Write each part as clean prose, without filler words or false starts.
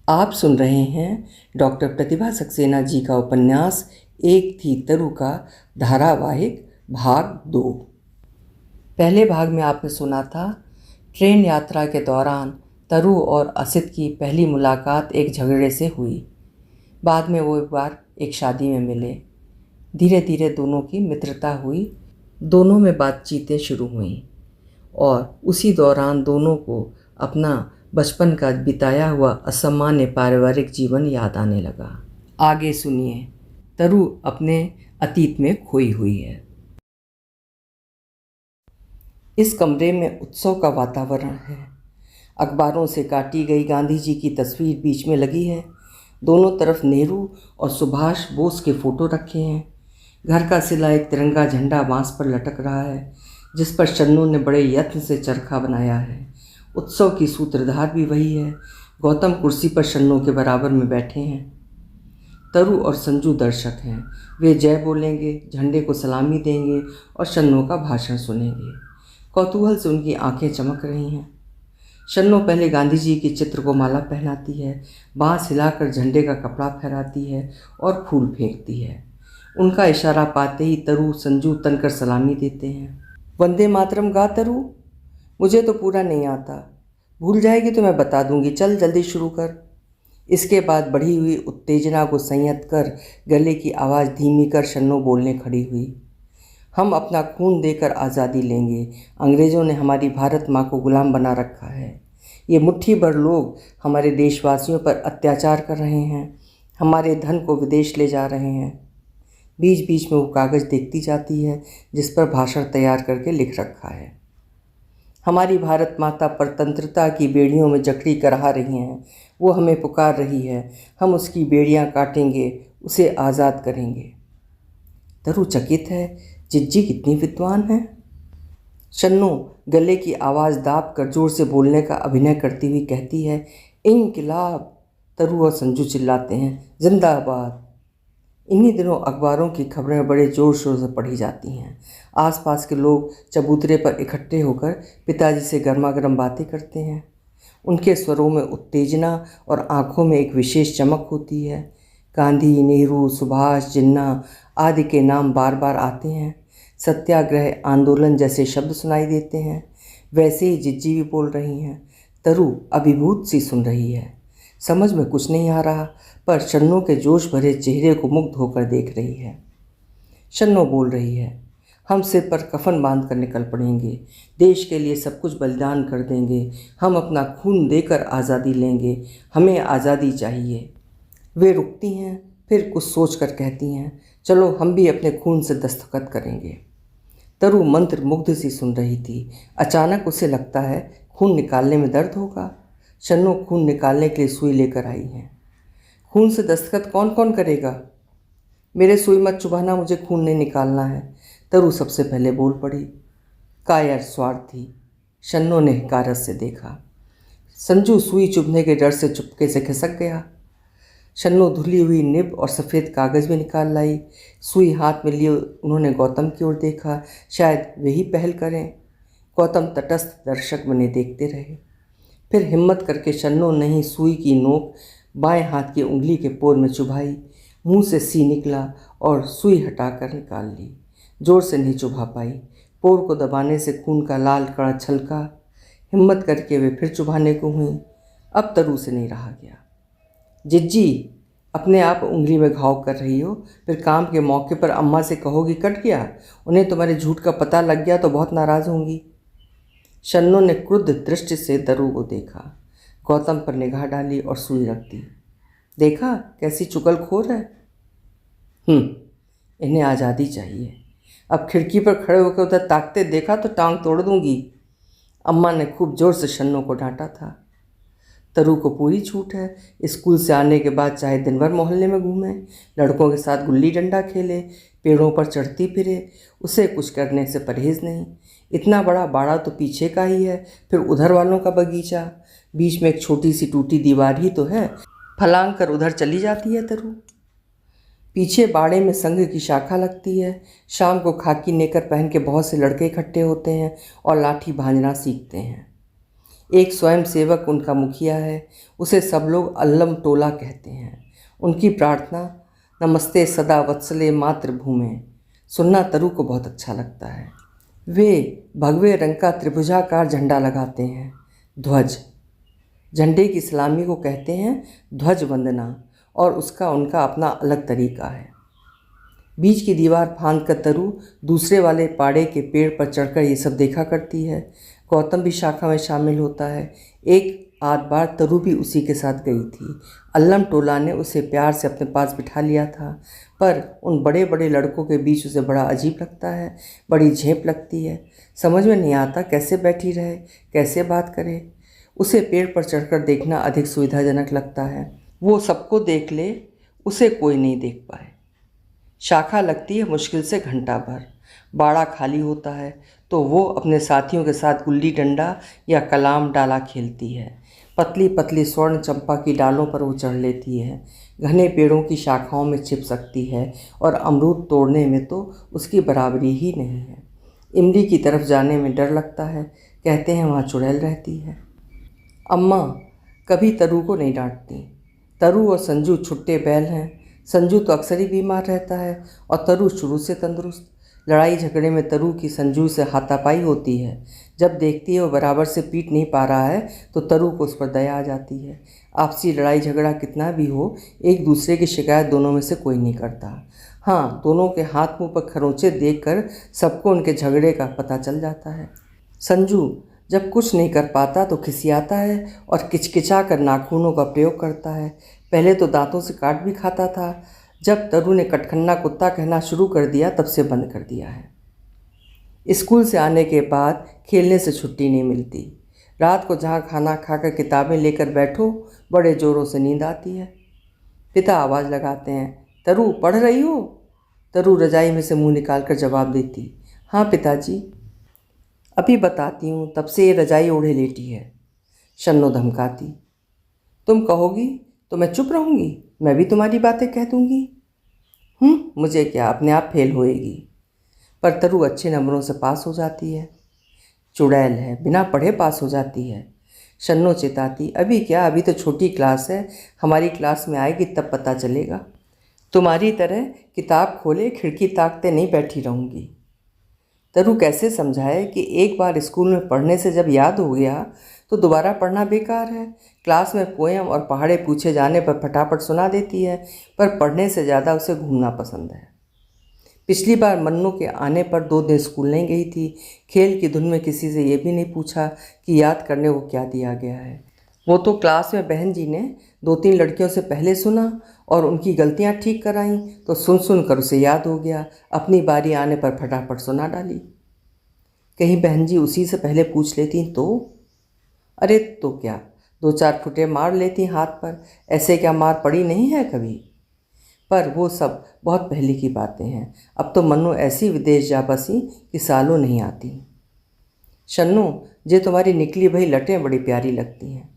आप सुन रहे हैं डॉक्टर प्रतिभा सक्सेना जी का उपन्यास एक थी तरु का धारावाहिक भाग 2। पहले भाग में आपने सुना था ट्रेन यात्रा के दौरान तरु और असित की पहली मुलाकात एक झगड़े से हुई। बाद में वो एक बार एक शादी में मिले। धीरे धीरे दोनों की मित्रता हुई, दोनों में बातचीतें शुरू हुईं और उसी दौरान दोनों को अपना बचपन का बिताया हुआ असामान्य पारिवारिक जीवन याद आने लगा। आगे सुनिए। तरु अपने अतीत में खोई हुई है। इस कमरे में उत्सव का वातावरण है। अखबारों से काटी गई गांधी जी की तस्वीर बीच में लगी है। दोनों तरफ नेहरू और सुभाष बोस के फोटो रखे हैं। घर का सिला एक तिरंगा झंडा बांस पर लटक रहा है, जिस पर शन्नू ने बड़े यत्न से चरखा बनाया है। उत्सव की सूत्रधार भी वही है। गौतम कुर्सी पर शन्नू के बराबर में बैठे हैं। तरु और संजू दर्शक हैं। वे जय बोलेंगे, झंडे को सलामी देंगे और शन्नू का भाषण सुनेंगे। कौतूहल से उनकी आंखें चमक रही हैं। शन्नू पहले गांधी जी के चित्र को माला पहनाती है, बांस हिलाकर झंडे का कपड़ा फहराती है और फूल फेंकती है। उनका इशारा पाते ही तरु संजू तनकर सलामी देते हैं। वंदे मातरम गा तरु। मुझे तो पूरा नहीं आता, भूल जाएगी तो मैं बता दूंगी, चल जल्दी शुरू कर। इसके बाद बढ़ी हुई उत्तेजना को संयत कर गले की आवाज़ धीमी कर शन्नू बोलने खड़ी हुई। हम अपना खून देकर आज़ादी लेंगे। अंग्रेज़ों ने हमारी भारत माँ को गुलाम बना रखा है। ये मुट्ठी भर लोग हमारे देशवासियों पर अत्याचार कर रहे हैं, हमारे धन को विदेश ले जा रहे हैं। बीच बीच में वो कागज़ देखती जाती है जिस पर भाषण तैयार करके लिख रखा है। हमारी भारत माता परतंत्रता की बेड़ियों में जकड़ी करहा रही हैं। वो हमें पुकार रही है। हम उसकी बेड़ियां काटेंगे, उसे आज़ाद करेंगे। तरु चकित है। जिज्जी कितनी विद्वान है। शन्नू गले की आवाज़ दाब कर जोर से बोलने का अभिनय करती हुई कहती है, इंकिलाब। तरु और संजू चिल्लाते हैं, जिंदाबाद। इन्हीं दिनों अखबारों की खबरें बड़े ज़ोर शोर से पढ़ी जाती हैं। आसपास के लोग चबूतरे पर इकट्ठे होकर पिताजी से गर्मागर्म बातें करते हैं। उनके स्वरों में उत्तेजना और आंखों में एक विशेष चमक होती है। गांधी, नेहरू, सुभाष, जिन्ना आदि के नाम बार बार आते हैं। सत्याग्रह, आंदोलन जैसे शब्द सुनाई देते हैं। वैसे ही जिज्जी भी बोल रही हैं। तरु अभिभूत सी सुन रही है। समझ में कुछ नहीं आ रहा, पर शन्नू के जोश भरे चेहरे को मुग्ध होकर देख रही है। शन्नू बोल रही है, हम सिर पर कफन बांध कर निकल पड़ेंगे, देश के लिए सब कुछ बलिदान कर देंगे, हम अपना खून देकर आज़ादी लेंगे, हमें आज़ादी चाहिए। वे रुकती हैं, फिर कुछ सोच कर कहती हैं, चलो हम भी अपने खून से दस्तखत करेंगे। तरु मंत्र मुग्ध सी सुन रही थी। अचानक उसे लगता है खून निकालने में दर्द होगा। शन्नू खून निकालने के लिए सुई लेकर आई हैं। खून से दस्तखत कौन कौन करेगा? मेरे सुई मत चुभाना, मुझे खून नहीं निकालना है। तरु सबसे पहले बोल पड़ी। कायर स्वार्थी। शन्नू ने कारस से देखा। संजू सुई चुभने के डर से चुपके से खिसक गया। शन्नू धुली हुई निब और सफ़ेद कागज़ भी निकाल लाई। सुई हाथ में लिए उन्होंने गौतम की ओर देखा, शायद वे ही पहल करें। गौतम तटस्थ दर्शक बने देखते रहे। फिर हिम्मत करके शन्नू ने ही सुई की नोक बाएं हाथ की उंगली के पोर में चुभाई। मुंह से सी निकला और सुई हटाकर निकाल ली। जोर से नहीं चुभा पाई। पोर को दबाने से खून का लाल कड़ा छलका। हिम्मत करके वे फिर चुभाने को हुई। अब तरु से नहीं रहा गया। जिज्जी, अपने आप उंगली में घाव कर रही हो, फिर काम के मौके पर अम्मा से कहोगी कट गया। उन्हें तुम्हारे झूठ का पता लग गया तो बहुत नाराज़ होंगी। शन्नू ने क्रुद्ध दृष्टि से तरु को देखा, गौतम पर निगाह डाली और सुई रख दी। देखा कैसी चुगलखोर है। इन्हें आज़ादी चाहिए। अब खिड़की पर खड़े होकर उधर ताकते देखा तो टांग तोड़ दूंगी। अम्मा ने खूब जोर से शन्नू को डांटा था। तरु को पूरी छूट है। स्कूल से आने के बाद चाहे दिन भर मोहल्ले में घूमे, लड़कों के साथ गुल्ली डंडा खेले, पेड़ों पर चढ़ती फिरे, उसे कुछ करने से परहेज़ नहीं। इतना बड़ा बाड़ा तो पीछे का ही है, फिर उधर वालों का बगीचा, बीच में एक छोटी सी टूटी दीवार ही तो है, फलांग कर उधर चली जाती है तरु। पीछे बाड़े में संघ की शाखा लगती है। शाम को खाकी नेकर पहन के बहुत से लड़के इकट्ठे होते हैं और लाठी भांजना सीखते हैं। एक स्वयंसेवक उनका मुखिया है, उसे सब लोग अल्लम टोला कहते हैं। उनकी प्रार्थना नमस्ते सदा वत्सले मातृभूमे सुनना तरु को बहुत अच्छा लगता है। वे भगवे रंग का त्रिभुजाकार झंडा लगाते हैं, ध्वज। झंडे की सलामी को कहते हैं ध्वज वंदना, और उसका उनका अपना अलग तरीका है। बीच की दीवार फांद कर तरु दूसरे वाले पाड़े के पेड़ पर चढ़कर ये सब देखा करती है। गौतम भी शाखा में शामिल होता है। एक आध बार तरु भी उसी के साथ गई थी। अल्लम टोला ने उसे प्यार से अपने पास बिठा लिया था, पर उन बड़े बड़े लड़कों के बीच उसे बड़ा अजीब लगता है, बड़ी झेप लगती है। समझ में नहीं आता कैसे बैठी रहे, कैसे बात करे। उसे पेड़ पर चढ़कर देखना अधिक सुविधाजनक लगता है। वो सबको देख ले, उसे कोई नहीं देख पाए। शाखा लगती है मुश्किल से घंटा भर। बाड़ा खाली होता है तो वो अपने साथियों के साथ गुल्ली डंडा या कलाम डाला खेलती है। पतली पतली स्वर्ण चंपा की डालों पर वो चढ़ लेती है, घने पेड़ों की शाखाओं में छिप सकती है, और अमरूद तोड़ने में तो उसकी बराबरी ही नहीं है। इमली की तरफ जाने में डर लगता है, कहते हैं वहाँ चुड़ैल रहती है। अम्मा कभी तरु को नहीं डांटती। तरु और संजू छुट्टे बैल हैं। संजू तो अक्सर ही बीमार रहता है और तरु शुरू से तंदुरुस्त। लड़ाई झगड़े में तरु की संजू से हाथापाई होती है। जब देखती है वो बराबर से पीट नहीं पा रहा है तो तरु को उस पर दया आ जाती है। आपसी लड़ाई झगड़ा कितना भी हो, एक दूसरे की शिकायत दोनों में से कोई नहीं करता। हाँ, दोनों के हाथ मुंह पर खरोंचे देखकर सबको उनके झगड़े का पता चल जाता है। संजू जब कुछ नहीं कर पाता तो खिसियाता है और किचकिचा कर नाखूनों का प्रयोग करता है। पहले तो दांतों से काट भी खाता था। जब तरु ने कटखन्ना कुत्ता कहना शुरू कर दिया तब से बंद कर दिया है। स्कूल से आने के बाद खेलने से छुट्टी नहीं मिलती। रात को जहाँ खाना खाकर किताबें लेकर बैठो, बड़े ज़ोरों से नींद आती है। पिता आवाज़ लगाते हैं, तरु पढ़ रही हो? तरु रजाई में से मुंह निकाल कर जवाब देती, हाँ पिताजी। अभी बताती हूँ, तब से ये रजाई ओढ़े लेटी है। शन्नो धमकाती, तुम कहोगी तो मैं चुप रहूँगी, मैं भी तुम्हारी बातें कह दूँगी। मुझे क्या, अपने आप फेल होएगी। पर तरु अच्छे नंबरों से पास हो जाती है। चुड़ैल है, बिना पढ़े पास हो जाती है। शन्नो चिताती, अभी क्या, अभी तो छोटी क्लास है, हमारी क्लास में आएगी तब पता चलेगा। तुम्हारी तरह किताब खोले खिड़की ताकते नहीं बैठी रहूँगी। तरु कैसे समझाए कि एक बार स्कूल में पढ़ने से जब याद हो गया तो दोबारा पढ़ना बेकार है। क्लास में पोएम और पहाड़े पूछे जाने पर फटाफट सुना देती है, पर पढ़ने से ज़्यादा उसे घूमना पसंद है। पिछली बार मन्नू के आने पर 2 दिन स्कूल नहीं गई थी। खेल की धुन में किसी से ये भी नहीं पूछा कि याद करने को क्या दिया गया है। वो तो क्लास में बहन जी ने 2-3 लड़कियों से पहले सुना और उनकी गलतियाँ ठीक कराईं तो सुन कर उसे याद हो गया। अपनी बारी आने पर फटाफट सुना डाली। कहीं बहन जी उसी से पहले पूछ लेती तो? अरे तो क्या, 2-4 फुटे मार लेती हाथ पर, ऐसे क्या मार पड़ी नहीं है कभी? पर वो सब बहुत पहले की बातें हैं। अब तो मन्नू ऐसी विदेश जा बसी कि सालों नहीं आती। शन्नू, जे तुम्हारी निकली भई लटें बड़ी प्यारी लगती हैं,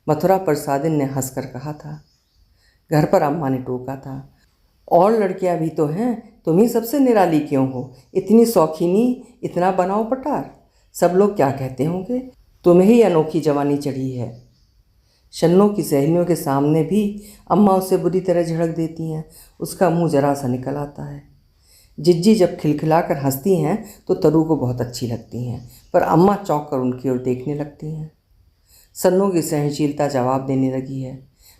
मथुरा प्रसादिन ने हंसकर कहा था। घर पर अम्मा ने टोका था, और लड़कियां भी तो हैं, तुम ही सबसे निराली क्यों हो? इतनी शौकीनी, इतना बनाओ पटार, सब लोग क्या कहते होंगे? तुम्हें ही अनोखी जवानी चढ़ी है। शन्नो की सहेलियों के सामने भी अम्मा उसे बुरी तरह झड़क देती हैं। उसका मुंह जरा सा निकल आता है। जिज्जी जब खिलखिलाकर हंसती हैं तो तरु को बहुत अच्छी लगती हैं, पर अम्मा चौंक कर उनकी ओर देखने लगती हैं। शन्नो की सहनशीलता जवाब देने लगी है,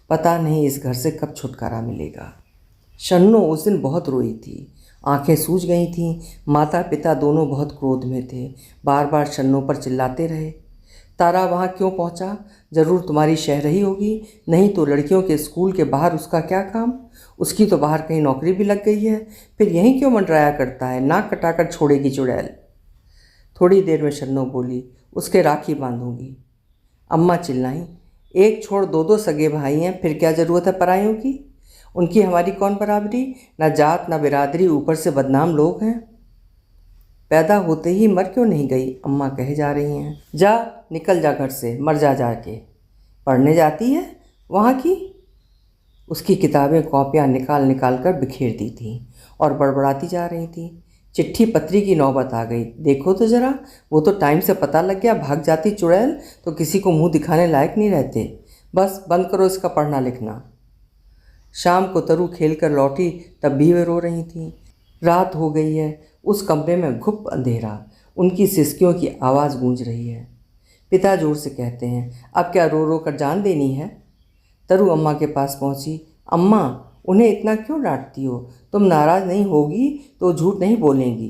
पता नहीं इस घर से कब छुटकारा मिलेगा। शन्नो उस दिन बहुत रोई थी, आंखें सूज गई थीं। माता पिता दोनों बहुत क्रोध में थे, बार बार शन्नो पर चिल्लाते रहे। तारा वहाँ क्यों पहुँचा? ज़रूर तुम्हारी शहरही होगी, नहीं तो लड़कियों के स्कूल के बाहर उसका क्या काम? उसकी तो बाहर कहीं नौकरी भी लग गई है, फिर यहीं क्यों मंडराया करता है? नाक कटाकर छोड़ेगी चुड़ैल। थोड़ी देर में शन्नो बोली, उसके राखी बांधूंगी। अम्मा चिल्लाई, एक छोड़ 2-2 सगे भाई हैं, फिर क्या ज़रूरत है परायों की? उनकी हमारी कौन बराबरी? ना जात ना बिरादरी, ऊपर से बदनाम लोग हैं। पैदा होते ही मर क्यों नहीं गई? अम्मा कहे जा रही हैं। जा, निकल जा घर से, मर जा जाके। पढ़ने जाती है वहाँ की? उसकी किताबें कॉपियाँ निकाल निकाल कर बिखेर दी थीं और बड़बड़ाती जा रही थी। चिट्ठी पत्री की नौबत आ गई। देखो तो ज़रा, वो तो टाइम से पता लग गया। भाग जाती चुड़ैल तो किसी को मुंह दिखाने लायक नहीं रहते। बस बंद करो इसका पढ़ना लिखना। शाम को तरु खेल कर लौटी, तब भी वे रो रही थीं। रात हो गई है। उस कमरे में घुप अंधेरा। उनकी सिसकियों की आवाज़ गूंज रही है। पिता जोर से कहते हैं, अब क्या रो रो कर जान देनी है? तरु अम्मा के पास पहुंची। अम्मा, उन्हें इतना क्यों डांटती हो? तुम नाराज़ नहीं होगी तो झूठ नहीं बोलेंगी।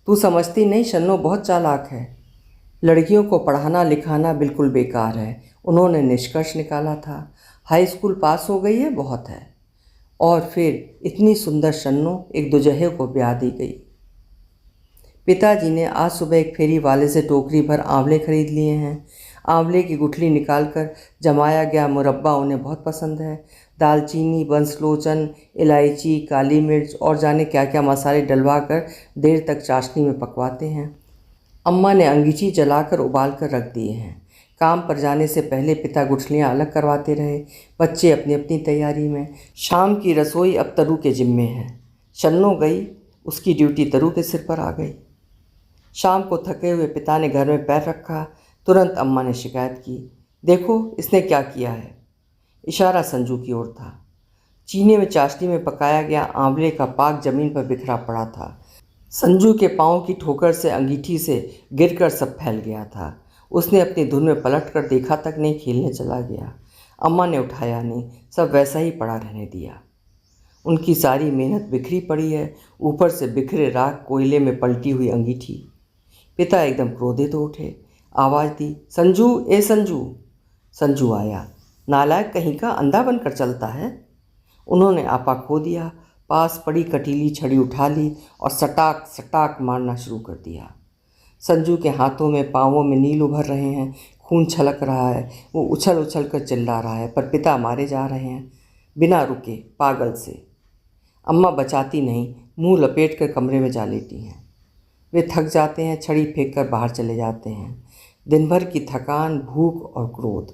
तू समझती नहीं, शन्नो बहुत चालाक है। लड़कियों को पढ़ाना लिखाना बिल्कुल बेकार है। उन्होंने निष्कर्ष निकाला था। हाई स्कूल पास हो गई है, बहुत है। और फिर इतनी सुंदर शन्नो एक दुजहे को ब्याह दी गई। पिताजी ने आज सुबह एक फेरी वाले से टोकरी भर आंवले खरीद लिए हैं। आंवले की गुठली निकालकर जमाया गया मुरब्बा उन्हें बहुत पसंद है। दालचीनी, बंसलोचन, इलायची, काली मिर्च और जाने क्या क्या मसाले डलवा कर देर तक चाशनी में पकवाते हैं। अम्मा ने अंगीठी जलाकर उबाल कर रख दिए हैं। काम पर जाने से पहले पिता गुठलियाँ अलग करवाते रहे। बच्चे अपनी अपनी तैयारी में। शाम की रसोई अब तरु के जिम्मे है। शन्नो गई, उसकी ड्यूटी तरु के सिर पर आ गई। शाम को थके हुए पिता ने घर में पैर रखा। तुरंत अम्मा ने शिकायत की, देखो इसने क्या किया है। इशारा संजू की ओर था। चीनी में चाशनी में पकाया गया आंवले का पाक जमीन पर बिखरा पड़ा था। संजू के पाँव की ठोकर से अंगीठी से गिरकर सब फैल गया था। उसने अपनी धुन में पलट कर देखा तक नहीं, खेलने चला गया। अम्मा ने उठाया नहीं, सब वैसा ही पड़ा रहने दिया। उनकी सारी मेहनत बिखरी पड़ी है, ऊपर से बिखरे राख कोयले में पलटी हुई अंगीठी। पिता एकदम क्रोधित हो उठे। आवाज़ दी, संजू, ए संजू। संजू आया। नालायक कहीं का, अंधा बनकर चलता है। उन्होंने आपा खो दिया। पास पड़ी कटीली छड़ी उठा ली और सटाक सटाक मारना शुरू कर दिया। संजू के हाथों में पाँवों में नील उभर रहे हैं, खून छलक रहा है। वो उछल उछल कर चिल्ला रहा है, पर पिता मारे जा रहे हैं बिना रुके, पागल से। अम्मा बचाती नहीं, मुंह लपेट कर कमरे में जा लेती हैं। वे थक जाते हैं, छड़ी फेंक कर बाहर चले जाते हैं। दिन भर की थकान, भूख और क्रोध,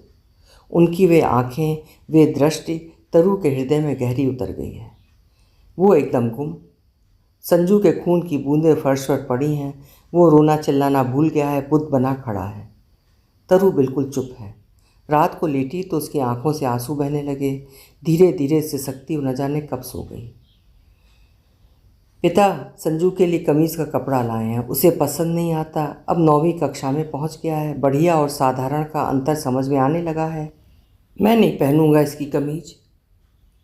उनकी वे आँखें, वे दृष्टि तरु के हृदय में गहरी उतर गई है। वो एकदम गुम। संजू के खून की बूंदें फर्श पर पड़ी हैं। वो रोना चिल्लाना भूल गया है, बुत बना खड़ा है। तरु बिल्कुल चुप है। रात को लेटी तो उसकी आंखों से आंसू बहने लगे। धीरे धीरे सिसकती न जाने कब सो गई। पिता संजू के लिए कमीज़ का कपड़ा लाए हैं, उसे पसंद नहीं आता। अब 9वीं कक्षा में पहुंच गया है। बढ़िया और साधारण का अंतर समझ में आने लगा है। मैं नहीं पहनूंगा इसकी कमीज।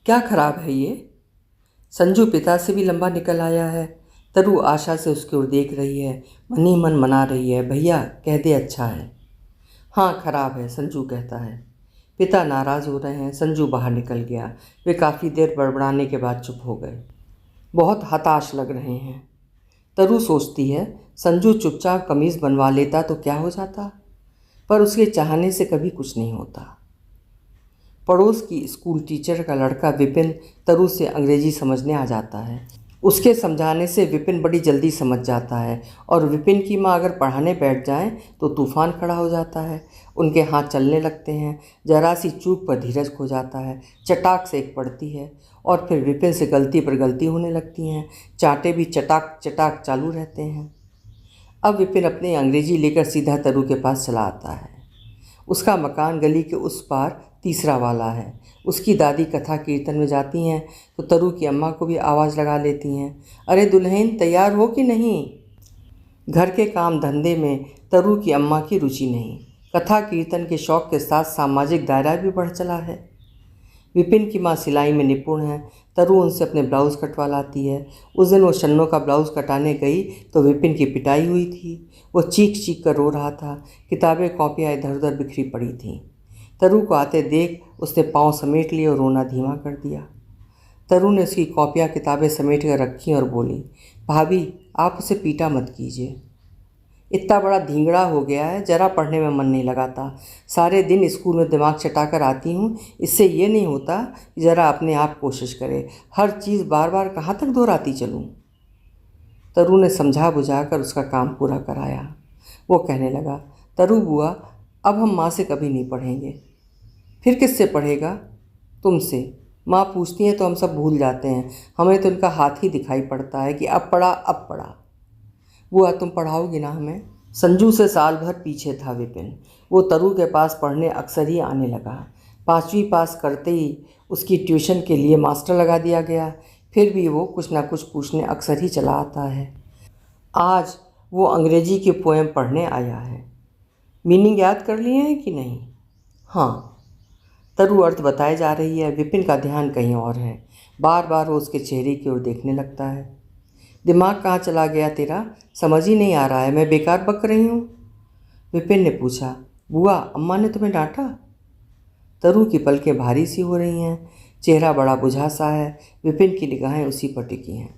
क्या खराब है ये? संजू पिता से भी लंबा निकल आया है। तरु आशा से उसकी ओर देख रही है, मन ही मन मना रही है, भैया कह दे अच्छा है। हाँ खराब है, संजू कहता है। पिता नाराज़ हो रहे हैं। संजू बाहर निकल गया। वे काफ़ी देर बड़बड़ाने के बाद चुप हो गए। बहुत हताश लग रहे हैं। तरु सोचती है, संजू चुपचाप कमीज़ बनवा लेता तो क्या हो जाता, पर उसके चाहने से कभी कुछ नहीं होता। पड़ोस की स्कूल टीचर का लड़का विपिन तरु से अंग्रेजी समझने आ जाता है। उसके समझाने से विपिन बड़ी जल्दी समझ जाता है, और विपिन की माँ अगर पढ़ाने बैठ जाएं तो तूफान खड़ा हो जाता है। उनके हाथ चलने लगते हैं। जरा सी चूक पर धीरज खो जाता है। चटाक से एक पड़ती है और फिर विपिन से गलती पर गलती होने लगती हैं। चांटे भी चटाक चटाक चालू रहते हैं। अब विपिन अपनी अंग्रेजी लेकर सीधा तरु के पास चला आता है। उसका मकान गली के उस पार तीसरा वाला है। उसकी दादी कथा कीर्तन में जाती हैं तो तरु की अम्मा को भी आवाज़ लगा लेती हैं, अरे दुल्हन तैयार हो कि नहीं। घर के काम धंधे में तरु की अम्मा की रुचि नहीं। कथा कीर्तन के शौक़ के साथ सामाजिक दायरा भी बढ़ चला है। विपिन की माँ सिलाई में निपुण है। तरु उनसे अपने ब्लाउज़ कटवा लाती है। उस दिन वो शन्नो का ब्लाउज़ कटाने गई तो विपिन की पिटाई हुई थी। वो चीख चीख कर रो रहा था। किताबें कॉपियाँ इधर उधर बिखरी पड़ी थीं। तरु को आते देख उसने पाँव समेट लिए और रोना धीमा कर दिया। तरु ने उसकी कॉपियाँ किताबें समेट कर रखी और बोली, भाभी आप उसे पीटा मत कीजिए, इतना बड़ा धींगड़ा हो गया है, जरा पढ़ने में मन नहीं लगाता। सारे दिन स्कूल में दिमाग चटाकर आती हूँ, इससे ये नहीं होता कि ज़रा अपने आप कोशिश करे। हर चीज़ बार बार कहाँ तक दोहराती चलूँ। तरु ने समझा बुझाकर उसका काम पूरा कराया। वो कहने लगा, तरु बुआ अब हम माँ से कभी नहीं पढ़ेंगे। फिर किससे पढ़ेगा? तुमसे। माँ पूछती हैं तो हम सब भूल जाते हैं, हमें तो उनका हाथ ही दिखाई पड़ता है कि अब पढ़ा अब पढ़ा। बुआ तुम पढ़ाओगी ना हमें? संजू से साल भर पीछे था विपिन। वो तरु के पास पढ़ने अक्सर ही आने लगा। 5वीं पास करते ही उसकी ट्यूशन के लिए मास्टर लगा दिया गया। फिर भी वो कुछ ना कुछ पूछने अक्सर ही चला आता है। आज वो अंग्रेजी की पोएम पढ़ने आया है। मीनिंग याद कर लिए हैं कि नहीं? हाँ। तरु अर्थ बताए जा रही है। विपिन का ध्यान कहीं और है। बार बार वो उसके चेहरे की ओर देखने लगता है। दिमाग कहाँ चला गया तेरा? समझ ही नहीं आ रहा है, मैं बेकार बक रही हूँ? विपिन ने पूछा। बुआ अम्मा ने तुम्हें डांटा? तरु की पलकें भारी सी हो रही हैं, चेहरा बड़ा बुझा सा है। विपिन की निगाहें उसी पर टिकी हैं।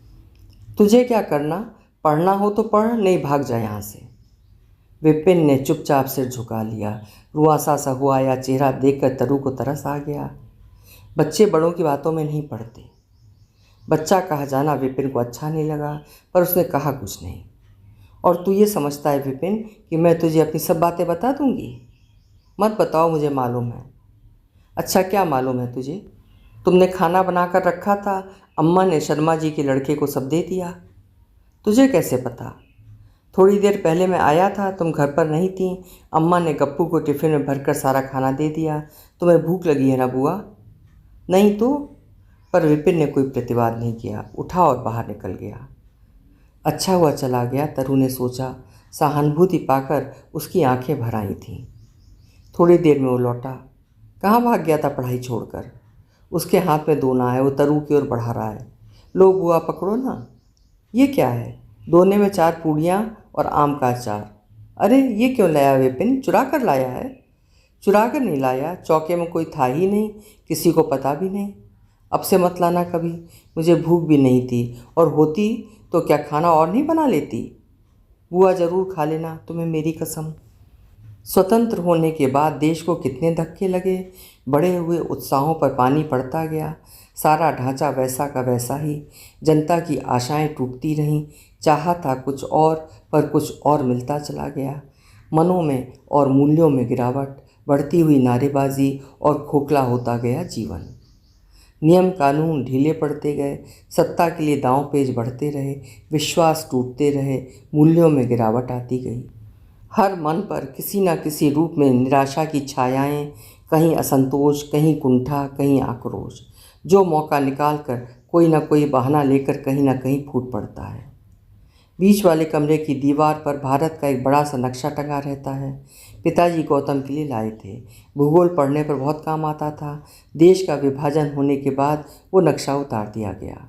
तुझे क्या करना? पढ़ना हो तो पढ़, नहीं भाग जा यहाँ से। विपिन ने चुपचाप सिर झुका लिया। रुआसा सा हुआ या चेहरा देखकर तरु को तरस आ गया। बच्चे बड़ों की बातों में नहीं पड़ते। बच्चा कहा जाना विपिन को अच्छा नहीं लगा, पर उसने कहा कुछ नहीं। और तू ये समझता है विपिन कि मैं तुझे अपनी सब बातें बता दूंगी? मत बताओ, मुझे मालूम है। अच्छा क्या मालूम है तुझे? तुमने खाना बनाकर रखा था, अम्मा ने शर्मा जी के लड़के को सब दे दिया। तुझे कैसे पता? थोड़ी देर पहले मैं आया था, तुम घर पर नहीं थी। अम्मा ने गप्पू को टिफ़िन में भरकर सारा खाना दे दिया। तुम्हें भूख लगी है ना बुआ? नहीं तो? पर विपिन ने कोई प्रतिवाद नहीं किया, उठा और बाहर निकल गया। अच्छा हुआ चला गया, तरु ने सोचा। सहानुभूति पाकर उसकी आंखें भर आई थीं। थोड़ी देर में वो लौटा। कहाँ भाग गया था पढ़ाई छोड़कर? उसके हाथ में दोना है, वो तरु की ओर बढ़ा रहा है। लो बुआ पकड़ो ना। ये क्या है? दोने में 4 पूड़ियाँ और आम का अचार। अरे ये क्यों लाया विपिन? चुरा कर लाया है? चुरा कर नहीं लाया, चौके में कोई था ही नहीं, किसी को पता भी नहीं। अब से मत लाना कभी, मुझे भूख भी नहीं थी, और होती तो क्या खाना और नहीं बना लेती? बुआ ज़रूर खा लेना, तुम्हें मेरी कसम। स्वतंत्र होने के बाद देश को कितने धक्के लगे, बढ़े हुए उत्साहों पर पानी पड़ता गया। सारा ढांचा वैसा का वैसा ही। जनता की आशाएं टूटती रहीं। चाहा था कुछ और, पर कुछ और मिलता चला गया। मनों में और मूल्यों में गिरावट, बढ़ती हुई नारेबाजी और खोखला होता गया जीवन। नियम कानून ढीले पड़ते गए, सत्ता के लिए दांव पेच बढ़ते रहे, विश्वास टूटते रहे, मूल्यों में गिरावट आती गई। हर मन पर किसी न किसी रूप में निराशा की छायाएं, कहीं असंतोष, कहीं कुंठा, कहीं आक्रोश। जो मौका निकाल कर कोई न कोई बहाना लेकर कहीं न कहीं फूट पड़ता है। बीच वाले कमरे की दीवार पर भारत का एक बड़ा सा नक्शा टंगा रहता है। पिताजी गौतम के लिए लाए थे। भूगोल पढ़ने पर बहुत काम आता था। देश का विभाजन होने के बाद वो नक्शा उतार दिया गया।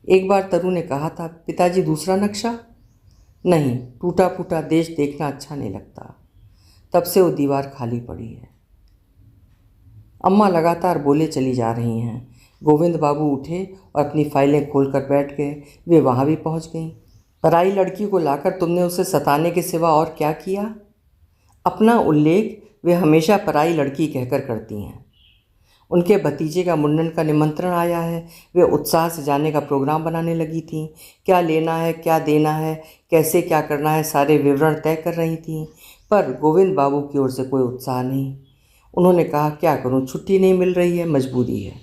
एक बार तरु ने कहा था, पिताजी दूसरा नक्शा? नहीं, टूटा फूटा देश देखना अच्छा नहीं लगता। तब से वो दीवार खाली पड़ी है। अम्मा लगातार बोले चली जा रही हैं। गोविंद बाबू उठे और अपनी फाइलें खोलकर बैठ गए। वे वहाँ भी पहुँच गईं। पराई लड़की को लाकर तुमने उसे सताने के सिवा और क्या किया? अपना उल्लेख वे हमेशा पराई लड़की कहकर करती हैं। उनके भतीजे का मुंडन का निमंत्रण आया है। वे उत्साह से जाने का प्रोग्राम बनाने लगी थीं। क्या लेना है, क्या देना है, कैसे क्या करना है, सारे विवरण तय कर रही थीं। पर गोविंद बाबू की ओर से कोई उत्साह नहीं। उन्होंने कहा, क्या करूं, छुट्टी नहीं मिल रही है, मजबूरी है।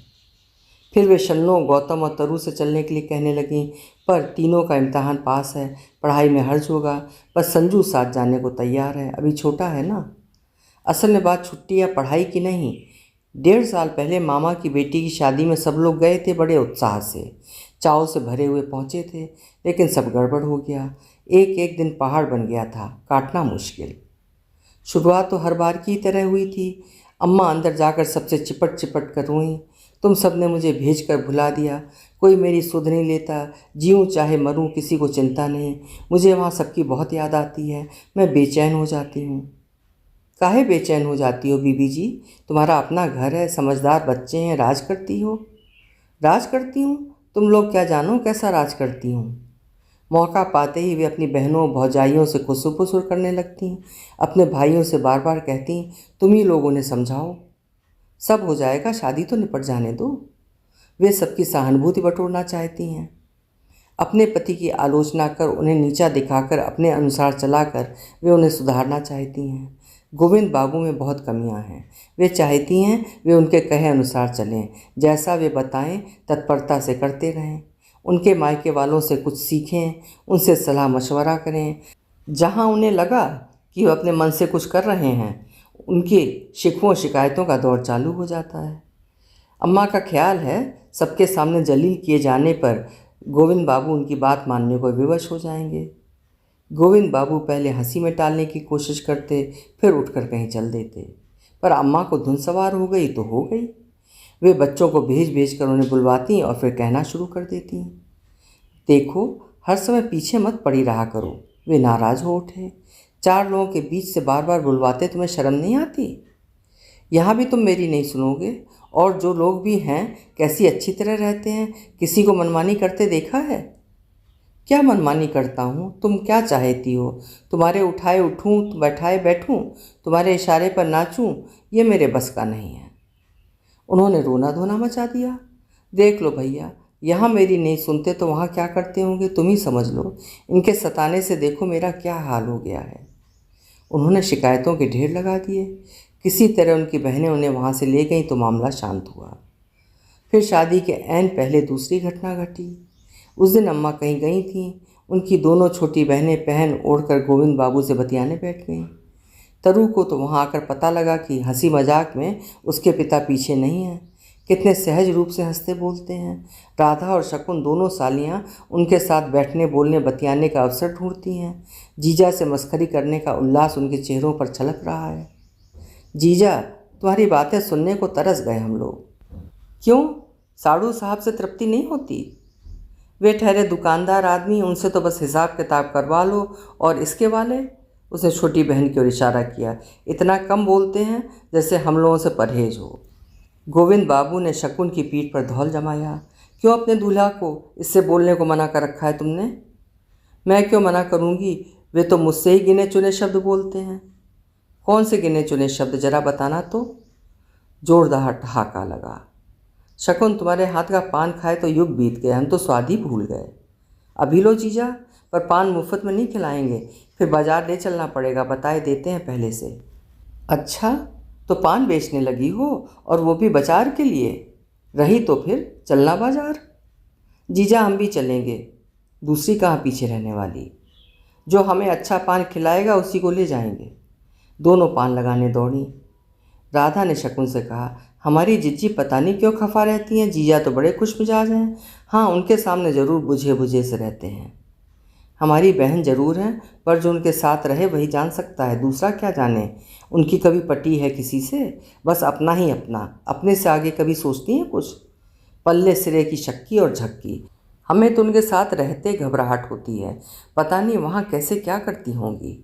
फिर वे शन्नो, गौतम और तरु से चलने के लिए कहने लगीं, पर तीनों का इम्तहान पास है, पढ़ाई में हर्ज होगा। बस संजू साथ जाने को तैयार है, अभी छोटा है ना। असल में बात छुट्टी या पढ़ाई की नहीं। 1.5 साल पहले मामा की बेटी की शादी में सब लोग गए थे, बड़े उत्साह से, चाव से भरे हुए पहुँचे थे, लेकिन सब गड़बड़ हो गया। एक एक दिन पहाड़ बन गया था, काटना मुश्किल। शुरुआत तो हर बार की तरह हुई थी। अम्मा अंदर जाकर सबसे चिपट चिपट कर रोईं। तुम सब ने मुझे भेज कर भुला दिया, कोई मेरी सुध नहीं लेता, जीऊँ चाहे मरूँ किसी को चिंता नहीं। मुझे वहाँ सबकी बहुत याद आती है, मैं बेचैन हो जाती हूँ। काहे बेचैन हो जाती हो बीबी जी? तुम्हारा अपना घर है, समझदार बच्चे हैं, राज करती हो। राज करती हूँ? तुम लोग क्या जानो कैसा राज करती हूँ। मौका पाते ही वे अपनी बहनों भौजाइयों से खुसुर करने लगती। अपने भाइयों से बार बार कहती, तुम ही लोगों ने समझाओ, सब हो जाएगा, शादी तो निपट जाने दो। वे सबकी सहानुभूति बटोरना चाहती हैं। अपने पति की आलोचना कर, उन्हें नीचा दिखाकर, अपने अनुसार चलाकर वे उन्हें सुधारना चाहती हैं। गोविंद बाबू में बहुत कमियां हैं। वे चाहती हैं वे उनके कहे अनुसार चलें, जैसा वे बताएं तत्परता से करते रहें। उनके मायके वालों से कुछ सीखें, उनसे सलाह मशवरा करें। जहां उन्हें लगा कि वे अपने मन से कुछ कर रहे हैं, उनकी शिकवों शिकायतों का दौर चालू हो जाता है। अम्मा का ख्याल है सबके सामने जलील किए जाने पर गोविंद बाबू उनकी बात मानने को विवश हो जाएंगे। गोविंद बाबू पहले हंसी में टालने की कोशिश करते, फिर उठकर कहीं चल देते, पर अम्मा को धुन सवार हो गई तो हो गई। वे बच्चों को भेज भेज कर उन्हें बुलवाती और फिर कहना शुरू कर देती, देखो हर समय पीछे मत पड़ी रहा करो। वे नाराज़ हो उठे, 4 लोगों के बीच से बार बार बुलवाते तुम्हें शर्म नहीं आती? यहाँ भी तुम मेरी नहीं सुनोगे? और जो लोग भी हैं कैसी अच्छी तरह रहते हैं, किसी को मनमानी करते देखा है? क्या मनमानी करता हूँ? तुम क्या चाहती हो? तुम्हारे उठाए उठूँ, बैठाए बैठूँ, तुम्हारे इशारे पर नाचूँ? ये मेरे बस का नहीं है। उन्होंने रोना धोना मचा दिया। देख लो भैया, यहाँ मेरी नहीं सुनते तो वहाँ क्या करते होंगे तुम ही समझ लो। इनके सताने से देखो मेरा क्या हाल हो गया है। उन्होंने शिकायतों के ढेर लगा दिए। किसी तरह उनकी बहनें उन्हें वहाँ से ले गईं तो मामला शांत हुआ। फिर शादी के ऐन पहले दूसरी घटना घटी। उस दिन अम्मा कहीं गई थीं। उनकी दोनों छोटी बहनें पहन ओढ़कर गोविंद बाबू से बतियाने बैठ गईं। तरु को तो वहाँ आकर पता लगा कि हंसी मजाक में उसके पिता पीछे नहीं हैं। कितने सहज रूप से हंसते बोलते हैं। राधा और शकुन दोनों सालियाँ उनके साथ बैठने बोलने बतियाने का अवसर ढूंढती हैं। जीजा से मस्करी करने का उल्लास उनके चेहरों पर छलक रहा है। जीजा, तुम्हारी बातें सुनने को तरस गए हम लोग। क्यों? साड़ू साहब से तृप्ति नहीं होती? वे ठहरे दुकानदार आदमी, उनसे तो बस हिसाब किताब करवा लो। और इसके वाले? उसने छोटी बहन की ओर इशारा किया। इतना कम बोलते हैं जैसे हम लोगों से परहेज हो। गोविंद बाबू ने शकुन की पीठ पर धौल जमाया। क्यों अपने दूल्हा को इससे बोलने को मना कर रखा है तुमने? मैं क्यों मना करूँगी? वे तो मुझसे ही गिने चुने शब्द बोलते हैं। कौन से गिने चुने शब्द, जरा बताना तो। जोरदार ठहाका लगा। शकुन, तुम्हारे हाथ का पान खाए तो युग बीत गए, हम तो स्वाद ही भूल गए। अभी लो जीजा, पर पान मुफ्त में नहीं खिलाएंगे, फिर बाजार ले चलना पड़ेगा, बताए देते हैं पहले से। अच्छा, तो पान बेचने लगी हो, और वो भी बाजार के लिए? रही तो फिर चलना बाजार। जीजा, हम भी चलेंगे, दूसरी कहाँ पीछे रहने वाली। जो हमें अच्छा पान खिलाएगा उसी को ले जाएंगे। दोनों पान लगाने दौड़ी। राधा ने शकुन से कहा, हमारी जिज्जी पता नहीं क्यों खफा रहती हैं, जीजा तो बड़े खुश मिजाज हैं। हाँ, उनके सामने ज़रूर बुझे बुझे से रहते हैं। हमारी बहन ज़रूर हैं, पर जो उनके साथ रहे वही जान सकता है, दूसरा क्या जाने। उनकी कभी पटी है किसी से? बस अपना ही अपना, अपने से आगे कभी सोचती हैं कुछ? पल्ले सिरे की शक्की और झक्की। हमें तो उनके साथ रहते घबराहट होती है, पता नहीं वहाँ कैसे क्या करती होंगी।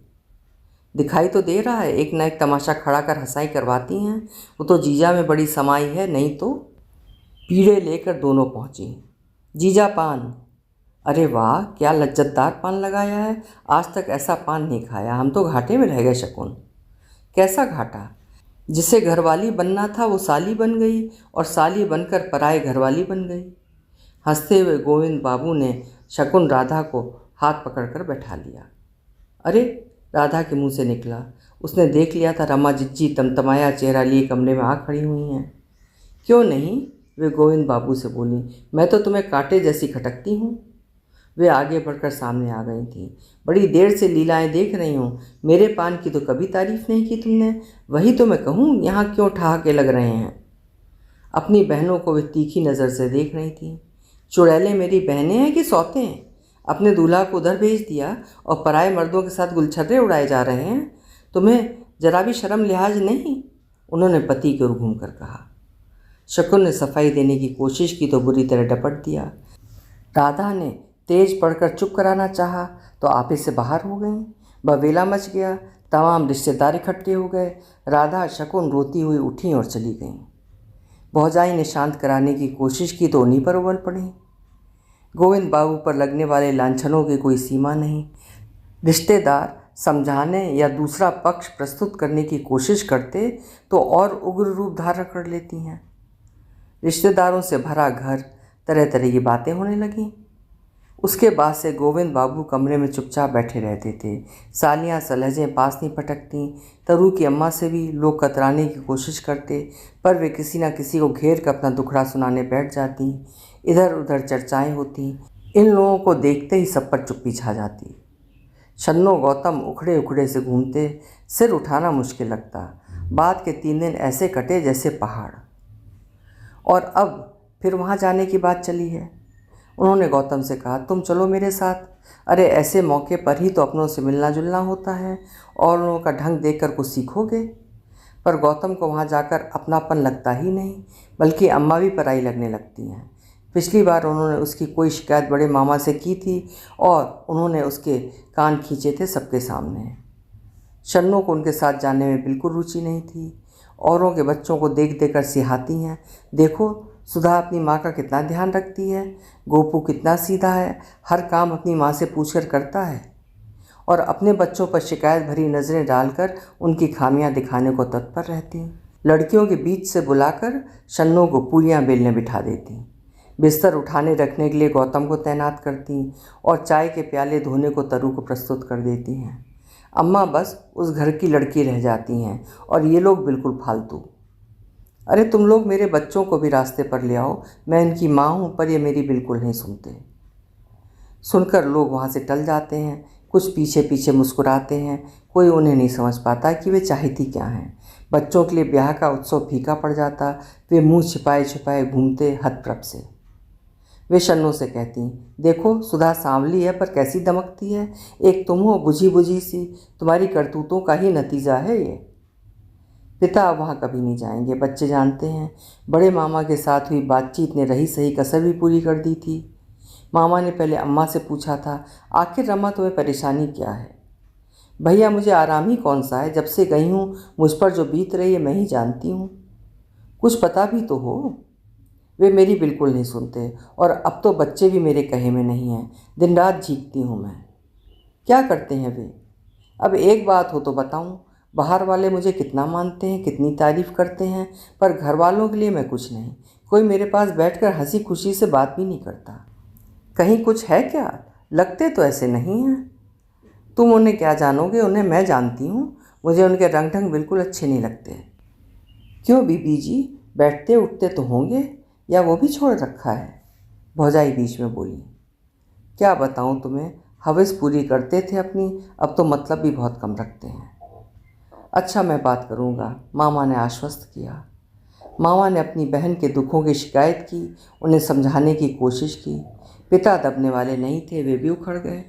दिखाई तो दे रहा है, एक न एक तमाशा खड़ा कर हंसाई करवाती हैं। वो तो जीजा में बड़ी समाई है, नहीं तो। पीड़े लेकर दोनों पहुँची। जीजा, पान। अरे वाह, क्या लज्जतदार पान लगाया है, आज तक ऐसा पान नहीं खाया। हम तो घाटे में रह गए शकुन। कैसा घाटा? जिसे घरवाली बनना था वो साली बन गई, और साली बनकर पराए घरवाली बन गई। हंसते हुए गोविंद बाबू ने शकुन राधा को हाथ पकड़कर बैठा लिया। अरे, राधा के मुंह से निकला। उसने देख लिया था रमा जिज्जी तमतमाया चेहरा लिए कमरे में आ खड़ी हुई हैं। क्यों नहीं? वे गोविंद बाबू से बोली, मैं तो तुम्हें कांटे जैसी खटकती हूँ। वे आगे बढ़कर सामने आ गई थीं। बड़ी देर से लीलाएं देख रही हूँ, मेरे पान की तो कभी तारीफ नहीं की तुमने। वही तो मैं कहूँ, यहाँ क्यों ठहाके लग रहे हैं। अपनी बहनों को वे तीखी नज़र से देख रही थीं। चुड़ैलें मेरी बहनें हैं कि सौतें हैं? अपने दूल्हा को उधर भेज दिया और पराए मर्दों के साथ गुलछर्रे उड़ाए जा रहे हैं। तुम्हें जरा भी शर्म लिहाज नहीं? उन्होंने पति की ओर घूमकर कहा। शकुन ने सफाई देने की कोशिश की तो बुरी तरह डपट दिया। राधा ने तेज पड़कर चुप कराना चाहा तो आपे से बाहर हो गईं। बवेला मच गया, तमाम रिश्तेदार इकट्ठे हो गए। राधा शकुन रोती हुई उठी और चली गईं। भौजाई ने शांत कराने की कोशिश की तो उन्हीं पर उबल पड़ी। गोविंद बाबू पर लगने वाले लांछनों की कोई सीमा नहीं। रिश्तेदार समझाने या दूसरा पक्ष प्रस्तुत करने की कोशिश करते तो और उग्र रूप धारण कर लेती हैं। रिश्तेदारों से भरा घर, तरह तरह की बातें होने लगीं। उसके बाद से गोविंद बाबू कमरे में चुपचाप बैठे रहते थे। सालियाँ सलहजें पास नहीं पटकतीं। तरू की अम्मा से भी लोग कतराने की कोशिश करते, पर वे किसी न किसी को घेर कर अपना दुखड़ा सुनाने बैठ जाती। इधर उधर चर्चाएं होती। इन लोगों को देखते ही सब पर चुप्पी छा जाती। शन्नो गौतम उखड़े उखड़े से घूमते, सिर उठाना मुश्किल लगता। बाद के 3 दिन ऐसे कटे जैसे पहाड़। और अब फिर वहाँ जाने की बात चली है। उन्होंने गौतम से कहा, तुम चलो मेरे साथ। अरे ऐसे मौके पर ही तो अपनों से मिलना जुलना होता है और लोगों का ढंग देखकर कुछ सीखोगे। पर गौतम को वहाँ जाकर अपनापन लगता ही नहीं, बल्कि अम्मा भी पराई लगने लगती हैं। पिछली बार उन्होंने उसकी कोई शिकायत बड़े मामा से की थी और उन्होंने उसके कान खींचे थे सबके सामने। शन्नो को उनके साथ जाने में बिल्कुल रुचि नहीं थी। औरों के बच्चों को देख देकर सिहाती हैं, देखो सुधा अपनी माँ का कितना ध्यान रखती है, गोपू कितना सीधा है, हर काम अपनी माँ से पूछकर करता है। और अपने बच्चों पर शिकायत भरी नज़रें डालकर उनकी खामियां दिखाने को तत्पर रहती। लड़कियों के बीच से बुलाकर शन्नो को पूरियां बेलने बिठा देती। बिस्तर उठाने रखने के लिए गौतम को तैनात करती और चाय के प्याले धोने को तरू को प्रस्तुत कर देती हैं। अम्मा बस उस घर की लड़की रह जाती हैं और ये लोग बिल्कुल फालतू। अरे तुम लोग मेरे बच्चों को भी रास्ते पर ले आओ, मैं इनकी माँ हूँ, पर ये मेरी बिल्कुल नहीं सुनते। सुनकर लोग वहाँ से टल जाते हैं, कुछ पीछे पीछे मुस्कुराते हैं। कोई उन्हें नहीं समझ पाता कि वे चाहती क्या हैं। बच्चों के लिए ब्याह का उत्सव फीका पड़ जाता। वे मुंह छिपाए छिपाए घूमते हतप्रभ से। वे शन्नो से कहती, देखो सुधा सांवली है पर कैसी दमकती है। एक तुम हो बुझी बुझी सी, तुम्हारी करतूतों का ही नतीजा है ये। पिता अब वहाँ कभी नहीं जाएंगे, बच्चे जानते हैं। बड़े मामा के साथ हुई बातचीत ने रही सही कसर भी पूरी कर दी थी। मामा ने पहले अम्मा से पूछा था, आखिर रमा तुम्हें परेशानी क्या है। भैया मुझे आराम ही कौन सा है, जब से गई हूँ मुझ पर जो बीत रही है मैं ही जानती हूँ, कुछ पता भी तो हो। वे मेरी बिल्कुल नहीं सुनते और अब तो बच्चे भी मेरे कहे में नहीं हैं। दिन रात झींकती हूँ मैं। क्या करते हैं वे? अब एक बात हो तो बताऊँ, बाहर वाले मुझे कितना मानते हैं, कितनी तारीफ़ करते हैं, पर घर वालों के लिए मैं कुछ नहीं। कोई मेरे पास बैठकर हंसी खुशी से बात भी नहीं करता। कहीं कुछ है क्या? लगते तो ऐसे नहीं हैं। तुम उन्हें क्या जानोगे, उन्हें मैं जानती हूँ। मुझे उनके रंग ढंग बिल्कुल अच्छे नहीं लगते। क्यों बीबी जी, बैठते उठते तो होंगे, या वो भी छोड़ रखा है? भौजाई बीच में बोली। क्या बताऊँ तुम्हें, हवस पूरी करते थे अपनी, अब तो मतलब भी बहुत कम रखते हैं। अच्छा मैं बात करूँगा, मामा ने आश्वस्त किया। मामा ने अपनी बहन के दुखों की शिकायत की, उन्हें समझाने की कोशिश की। पिता दबने वाले नहीं थे, वे भी उखड़ गए।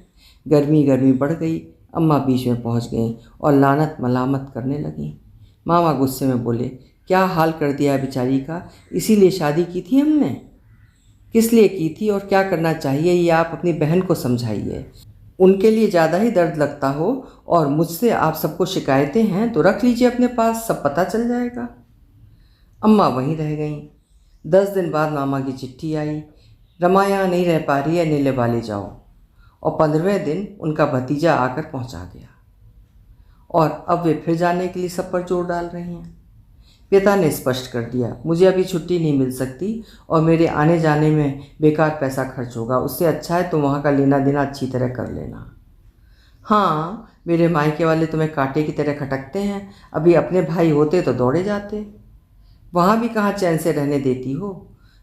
गर्मी गर्मी बढ़ गई। अम्मा बीच में पहुंच गईं और लानत मलामत करने लगीं। मामा गुस्से में बोले, क्या हाल कर दिया बेचारी का, इसीलिए शादी की थी हमने। किस लिए की थी और क्या करना चाहिए ये आप अपनी बहन को समझाइए। उनके लिए ज़्यादा ही दर्द लगता हो और मुझसे आप सबको शिकायतें हैं तो रख लीजिए अपने पास, सब पता चल जाएगा। अम्मा वहीं रह गईं। 10 दिन बाद मामा की चिट्ठी आई, रमा यहाँ नहीं रह पा रही है, नीलेबा ले जाओ। और 15वें दिन उनका भतीजा आकर पहुँचा गया और अब वे फिर जाने के लिए सब पर जोर डाल रही हैं। पिता ने स्पष्ट कर दिया, मुझे अभी छुट्टी नहीं मिल सकती और मेरे आने जाने में बेकार पैसा खर्च होगा। उससे अच्छा है तुम वहाँ का लेना देना अच्छी तरह कर लेना। हाँ, मेरे मायके वाले तुम्हें कांटे की तरह खटकते हैं। अभी अपने भाई होते तो दौड़े जाते। वहाँ भी कहाँ चैन से रहने देती हो।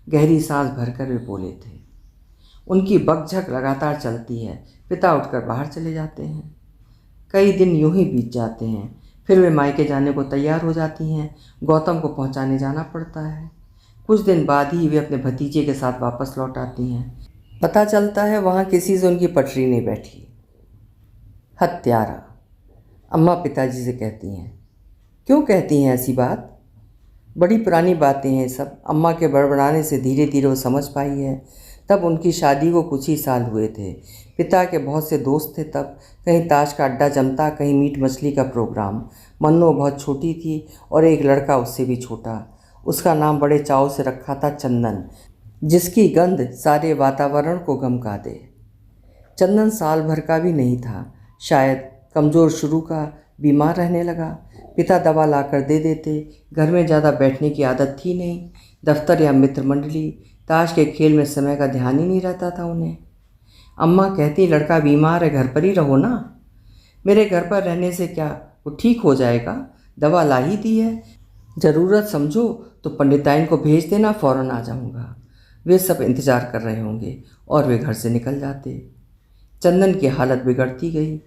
गहरी सांस भरकर वे बोले थे। उनकी बकझक लगातार चलती है। पिता उठकर बाहर चले जाते हैं। कई दिन यूं ही बीत जाते हैं। फिर वे मायके जाने को तैयार हो जाती हैं। गौतम को पहुंचाने जाना पड़ता है। कुछ दिन बाद ही वे अपने भतीजे के साथ वापस लौट आती हैं। पता चलता है वहाँ किसी से उनकी पटरी नहीं बैठी। हत्यारा, अम्मा पिताजी से कहती हैं। क्यों कहती हैं ऐसी बात? बड़ी पुरानी बातें हैं सब। अम्मा के बड़बड़ाने से धीरे धीरे वो समझ पाई है। तब उनकी शादी को कुछ ही साल हुए थे। पिता के बहुत से दोस्त थे तब। कहीं ताश का अड्डा जमता, कहीं मीट मछली का प्रोग्राम। मन्नो बहुत छोटी थी और एक लड़का उससे भी छोटा। उसका नाम बड़े चाव से रखा था चंदन, जिसकी गंध सारे वातावरण को गमका दे। चंदन साल भर का भी नहीं था, शायद कमज़ोर शुरू का, बीमार रहने लगा। पिता दवा ला कर दे देते। घर में ज़्यादा बैठने की आदत थी नहीं। दफ्तर या मित्र मंडली, ताश के खेल में समय का ध्यान ही नहीं रहता था उन्हें। अम्मा कहती लड़का बीमार है, घर पर ही रहो ना। मेरे घर पर रहने से क्या वो ठीक हो जाएगा? दवा ला ही दी है, ज़रूरत समझो तो पंडिताइन को भेज देना, फ़ौरन आ जाऊँगा। वे सब इंतज़ार कर रहे होंगे और वे घर से निकल जाते। चंदन की हालत बिगड़ती गई।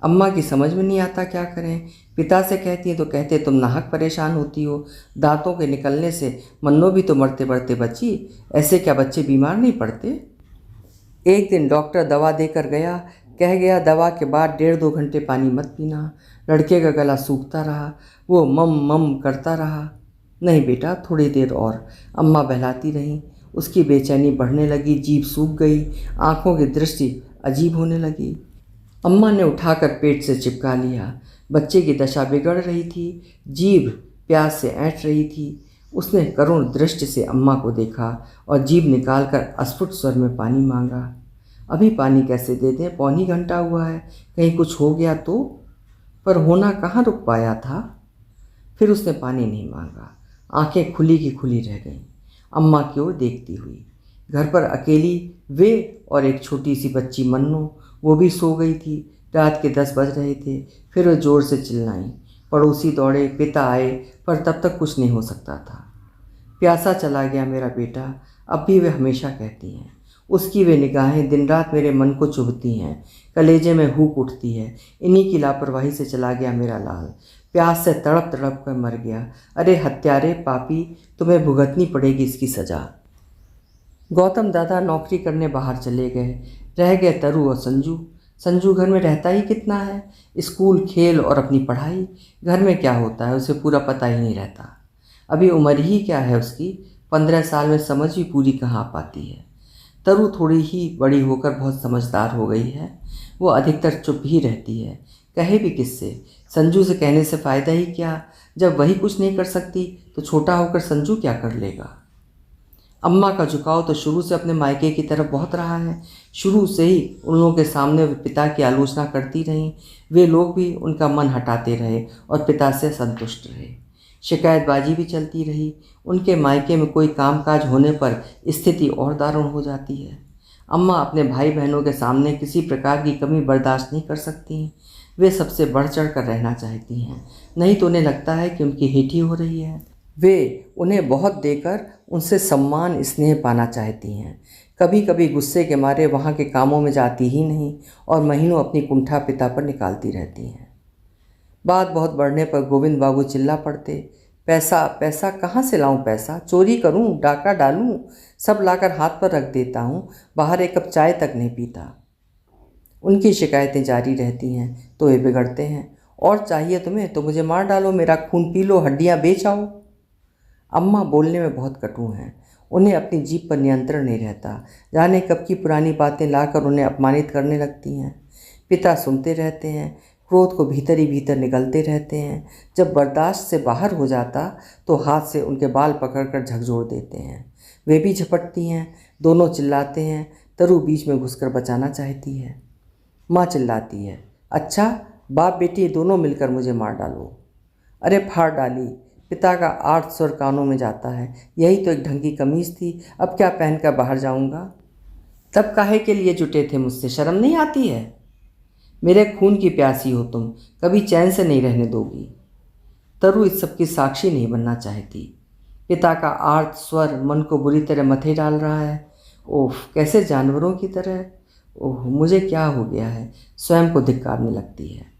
अम्मा की समझ में नहीं आता क्या करें। पिता से कहती हैं तो कहते तुम नाहक परेशान होती हो, दांतों के निकलने से मन्नो भी तो मरते मरते बची, ऐसे क्या बच्चे बीमार नहीं पड़ते? एक दिन डॉक्टर दवा देकर गया, कह गया दवा के बाद 1.5-2 घंटे पानी मत पीना। लड़के का गला सूखता रहा, वो मम मम करता रहा। नहीं बेटा, थोड़ी देर और। अम्मा बहलाती रहीं। उसकी बेचैनी बढ़ने लगी, जीभ सूख गई, आंखों की दृष्टि अजीब होने लगी। अम्मा ने उठाकर पेट से चिपका लिया। बच्चे की दशा बिगड़ रही थी, जीभ प्यास से ऐंठ रही थी। उसने करुण दृष्टि से अम्मा को देखा और जीभ निकालकर अस्फुट स्वर में पानी मांगा। अभी पानी कैसे दे दें, 1.25 घंटा हुआ है, कहीं कुछ हो गया तो? पर होना कहाँ रुक पाया था। फिर उसने पानी नहीं मांगा, आंखें खुली की खुली रह गईं, अम्मा की ओर देखती हुई। घर पर अकेली वे और एक छोटी सी बच्ची मन्नो, वो भी सो गई थी। रात के 10 बज रहे थे। फिर वो ज़ोर से चिल्लाई। पड़ोसी दौड़े, पिता आए, पर तब तक कुछ नहीं हो सकता था। प्यासा चला गया मेरा बेटा, अब भी वे हमेशा कहती हैं। उसकी वे निगाहें दिन रात मेरे मन को चुभती हैं, कलेजे में हूक उठती है। इन्हीं की लापरवाही से चला गया मेरा लाल, प्यास से तड़प तड़प कर मर गया। अरे हत्यारे, पापी, तुम्हें भुगतनी पड़ेगी इसकी सज़ा। गौतम दादा नौकरी करने बाहर चले गए। रह गए तरु और संजू। संजू घर में रहता ही कितना है, स्कूल, खेल और अपनी पढ़ाई। घर में क्या होता है उसे पूरा पता ही नहीं रहता। अभी उम्र ही क्या है उसकी, 15 साल में समझ भी पूरी कहाँ आ पाती है। तरु थोड़ी ही बड़ी होकर बहुत समझदार हो गई है। वो अधिकतर चुप ही रहती है, कहे भी किससे। संजू से कहने से फ़ायदा ही क्या, जब वही कुछ नहीं कर सकती तो छोटा होकर संजू क्या कर लेगा। अम्मा का झुकाव तो शुरू से अपने मायके की तरफ बहुत रहा है। शुरू से ही उन लोगों के सामने वे पिता की आलोचना करती रहीं। वे लोग भी उनका मन हटाते रहे और पिता से संतुष्ट रहे। शिकायतबाजी भी चलती रही। उनके मायके में कोई कामकाज होने पर स्थिति और दारुण हो जाती है। अम्मा अपने भाई बहनों के सामने किसी प्रकार की कमी बर्दाश्त नहीं कर सकती। वे सबसे बढ़ चढ़ कर रहना चाहती हैं, नहीं तो उन्हें लगता है कि उनकी हेठी हो रही है। वे उन्हें बहुत देकर उनसे सम्मान स्नेह पाना चाहती हैं। कभी कभी गुस्से के मारे वहाँ के कामों में जाती ही नहीं और महीनों अपनी कुंठा पिता पर निकालती रहती हैं। बात बहुत बढ़ने पर गोविंद बाबू चिल्ला पड़ते, पैसा पैसा कहाँ से लाऊं, पैसा चोरी करूं, डाका डालूं, सब लाकर हाथ पर रख देता हूं, बाहर एक कप चाय तक नहीं पीता। उनकी शिकायतें जारी रहती हैं तो वे बिगड़ते हैं। और चाहिए तुम्हें तो मुझे मार डालो, मेरा खून पी लो, हड्डियाँ बेच आओ। अम्मा बोलने में बहुत कटु हैं। उन्हें अपनी जीभ पर नियंत्रण नहीं रहता। जाने कब की पुरानी बातें लाकर उन्हें अपमानित करने लगती हैं। पिता सुनते रहते हैं, क्रोध को भीतर ही भीतर निगलते रहते हैं। जब बर्दाश्त से बाहर हो जाता तो हाथ से उनके बाल पकड़कर झकझोर देते हैं। वे भी झपटती हैं, दोनों चिल्लाते हैं। तरु बीच में घुसकर बचाना चाहती है। माँ चिल्लाती है, अच्छा बाप बेटी दोनों मिलकर मुझे मार डालो। अरे फाड़ डाली। पिता का आर्त स्वर कानों में जाता है, यही तो एक ढंग की कमीज़ थी, अब क्या पहनकर बाहर जाऊंगा। तब काहे के लिए जुटे थे मुझसे, शर्म नहीं आती है? मेरे खून की प्यासी हो तुम, कभी चैन से नहीं रहने दोगी। तरु इस सब की साक्षी नहीं बनना चाहती। पिता का आर्त स्वर मन को बुरी तरह मथे डाल रहा है। ओह, कैसे जानवरों की तरह। ओह, मुझे क्या हो गया है, स्वयं को धिक्कारने लगती है।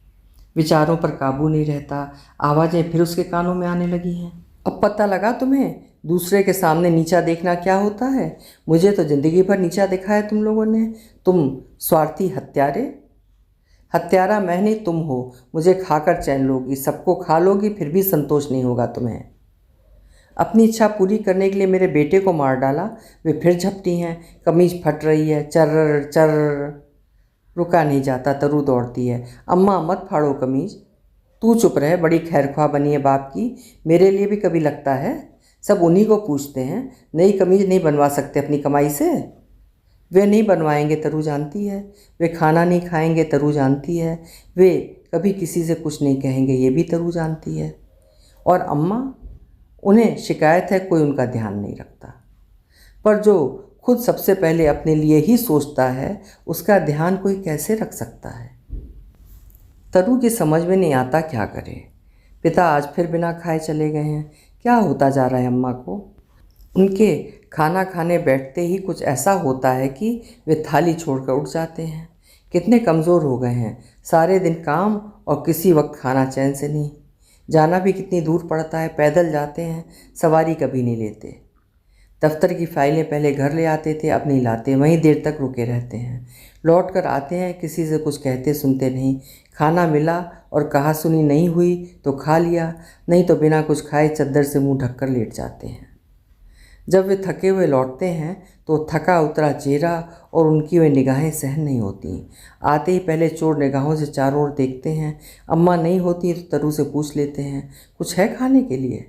विचारों पर काबू नहीं रहता। आवाज़ें फिर उसके कानों में आने लगी हैं। अब पता लगा तुम्हें दूसरे के सामने नीचा देखना क्या होता है? मुझे तो ज़िंदगी भर नीचा देखा है तुम लोगों ने। तुम स्वार्थी हत्यारे। हत्यारा मैं नहीं, तुम हो। मुझे खाकर चैन लोगी, सबको खा लोगी, फिर भी संतोष नहीं होगा तुम्हें। अपनी इच्छा पूरी करने के लिए मेरे बेटे को मार डाला। वे फिर झपटी हैं, कमीज फट रही है, चर्र चर्र। रुका नहीं जाता, तरु दौड़ती है। अम्मा मत फाड़ो कमीज, तू चुप रहे, बड़ी खैरख्वाह बनी है बाप की। मेरे लिए भी कभी लगता है, सब उन्हीं को पूछते हैं। नई कमीज नहीं बनवा सकते अपनी कमाई से? वे नहीं बनवाएंगे, तरु जानती है। वे खाना नहीं खाएंगे, तरु जानती है। वे कभी किसी से कुछ नहीं कहेंगे, ये भी तरु जानती है। और अम्मा, उन्हें शिकायत है कोई उनका ध्यान नहीं रखता। पर जो खुद सबसे पहले अपने लिए ही सोचता है, उसका ध्यान कोई कैसे रख सकता है। तरु की समझ में नहीं आता क्या करे। पिता आज फिर बिना खाए चले गए हैं। क्या होता जा रहा है अम्मा को? उनके खाना खाने बैठते ही कुछ ऐसा होता है कि वे थाली छोड़कर उठ जाते हैं। कितने कमज़ोर हो गए हैं। सारे दिन काम और किसी वक्त खाना चैन से नहीं। जाना भी कितनी दूर पड़ता है, पैदल जाते हैं, सवारी कभी नहीं लेते। दफ्तर की फाइलें पहले घर ले आते थे, अब नहीं लाते, वहीं देर तक रुके रहते हैं। लौट कर आते हैं, किसी से कुछ कहते सुनते नहीं। खाना मिला और कहा सुनी नहीं हुई तो खा लिया, नहीं तो बिना कुछ खाए चद्दर से मुंह ढककर लेट जाते हैं। जब वे थके हुए लौटते हैं तो थका उतरा चेहरा और उनकी वे निगाहें सहन नहीं होती। आते ही पहले चोर निगाहों से चारों ओर देखते हैं। अम्मा नहीं होती तो तरु से पूछ लेते हैं, कुछ है खाने के लिए?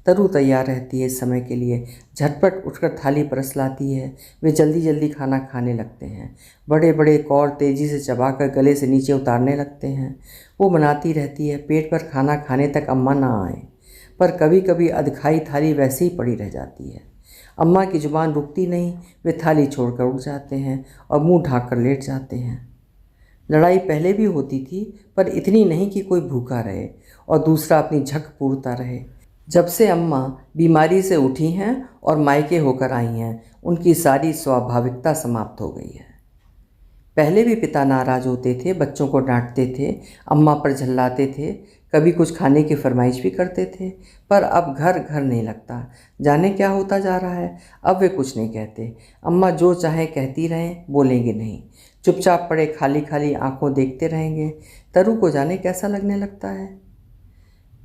तरु तैयार रहती है इस समय के लिए। झटपट उठकर थाली परस लाती है। वे जल्दी जल्दी खाना खाने लगते हैं। बड़े बड़े कौर तेज़ी से चबाकर गले से नीचे उतारने लगते हैं। वो बनाती रहती है, पेट पर खाना खाने तक अम्मा ना आए, पर कभी कभी अधखाई थाली वैसे ही पड़ी रह जाती है। अम्मा की जुबान रुकती नहीं। वे थाली छोड़कर उठ जाते हैं और मुंह ढाँक कर लेट जाते हैं। लड़ाई पहले भी होती थी, पर इतनी नहीं कि कोई भूखा रहे और दूसरा अपनी झक पूरता रहे। जब से अम्मा बीमारी से उठी हैं और मायके होकर आई हैं, उनकी सारी स्वाभाविकता समाप्त हो गई है। पहले भी पिता नाराज़ होते थे, बच्चों को डांटते थे, अम्मा पर झल्लाते थे, कभी कुछ खाने की फरमाइश भी करते थे, पर अब घर घर नहीं लगता। जाने क्या होता जा रहा है। अब वे कुछ नहीं कहते। अम्मा जो चाहे कहती रहें, बोलेंगे नहीं। चुपचाप पड़े खाली खाली आंखों देखते रहेंगे। तरु को जाने कैसा लगने लगता है।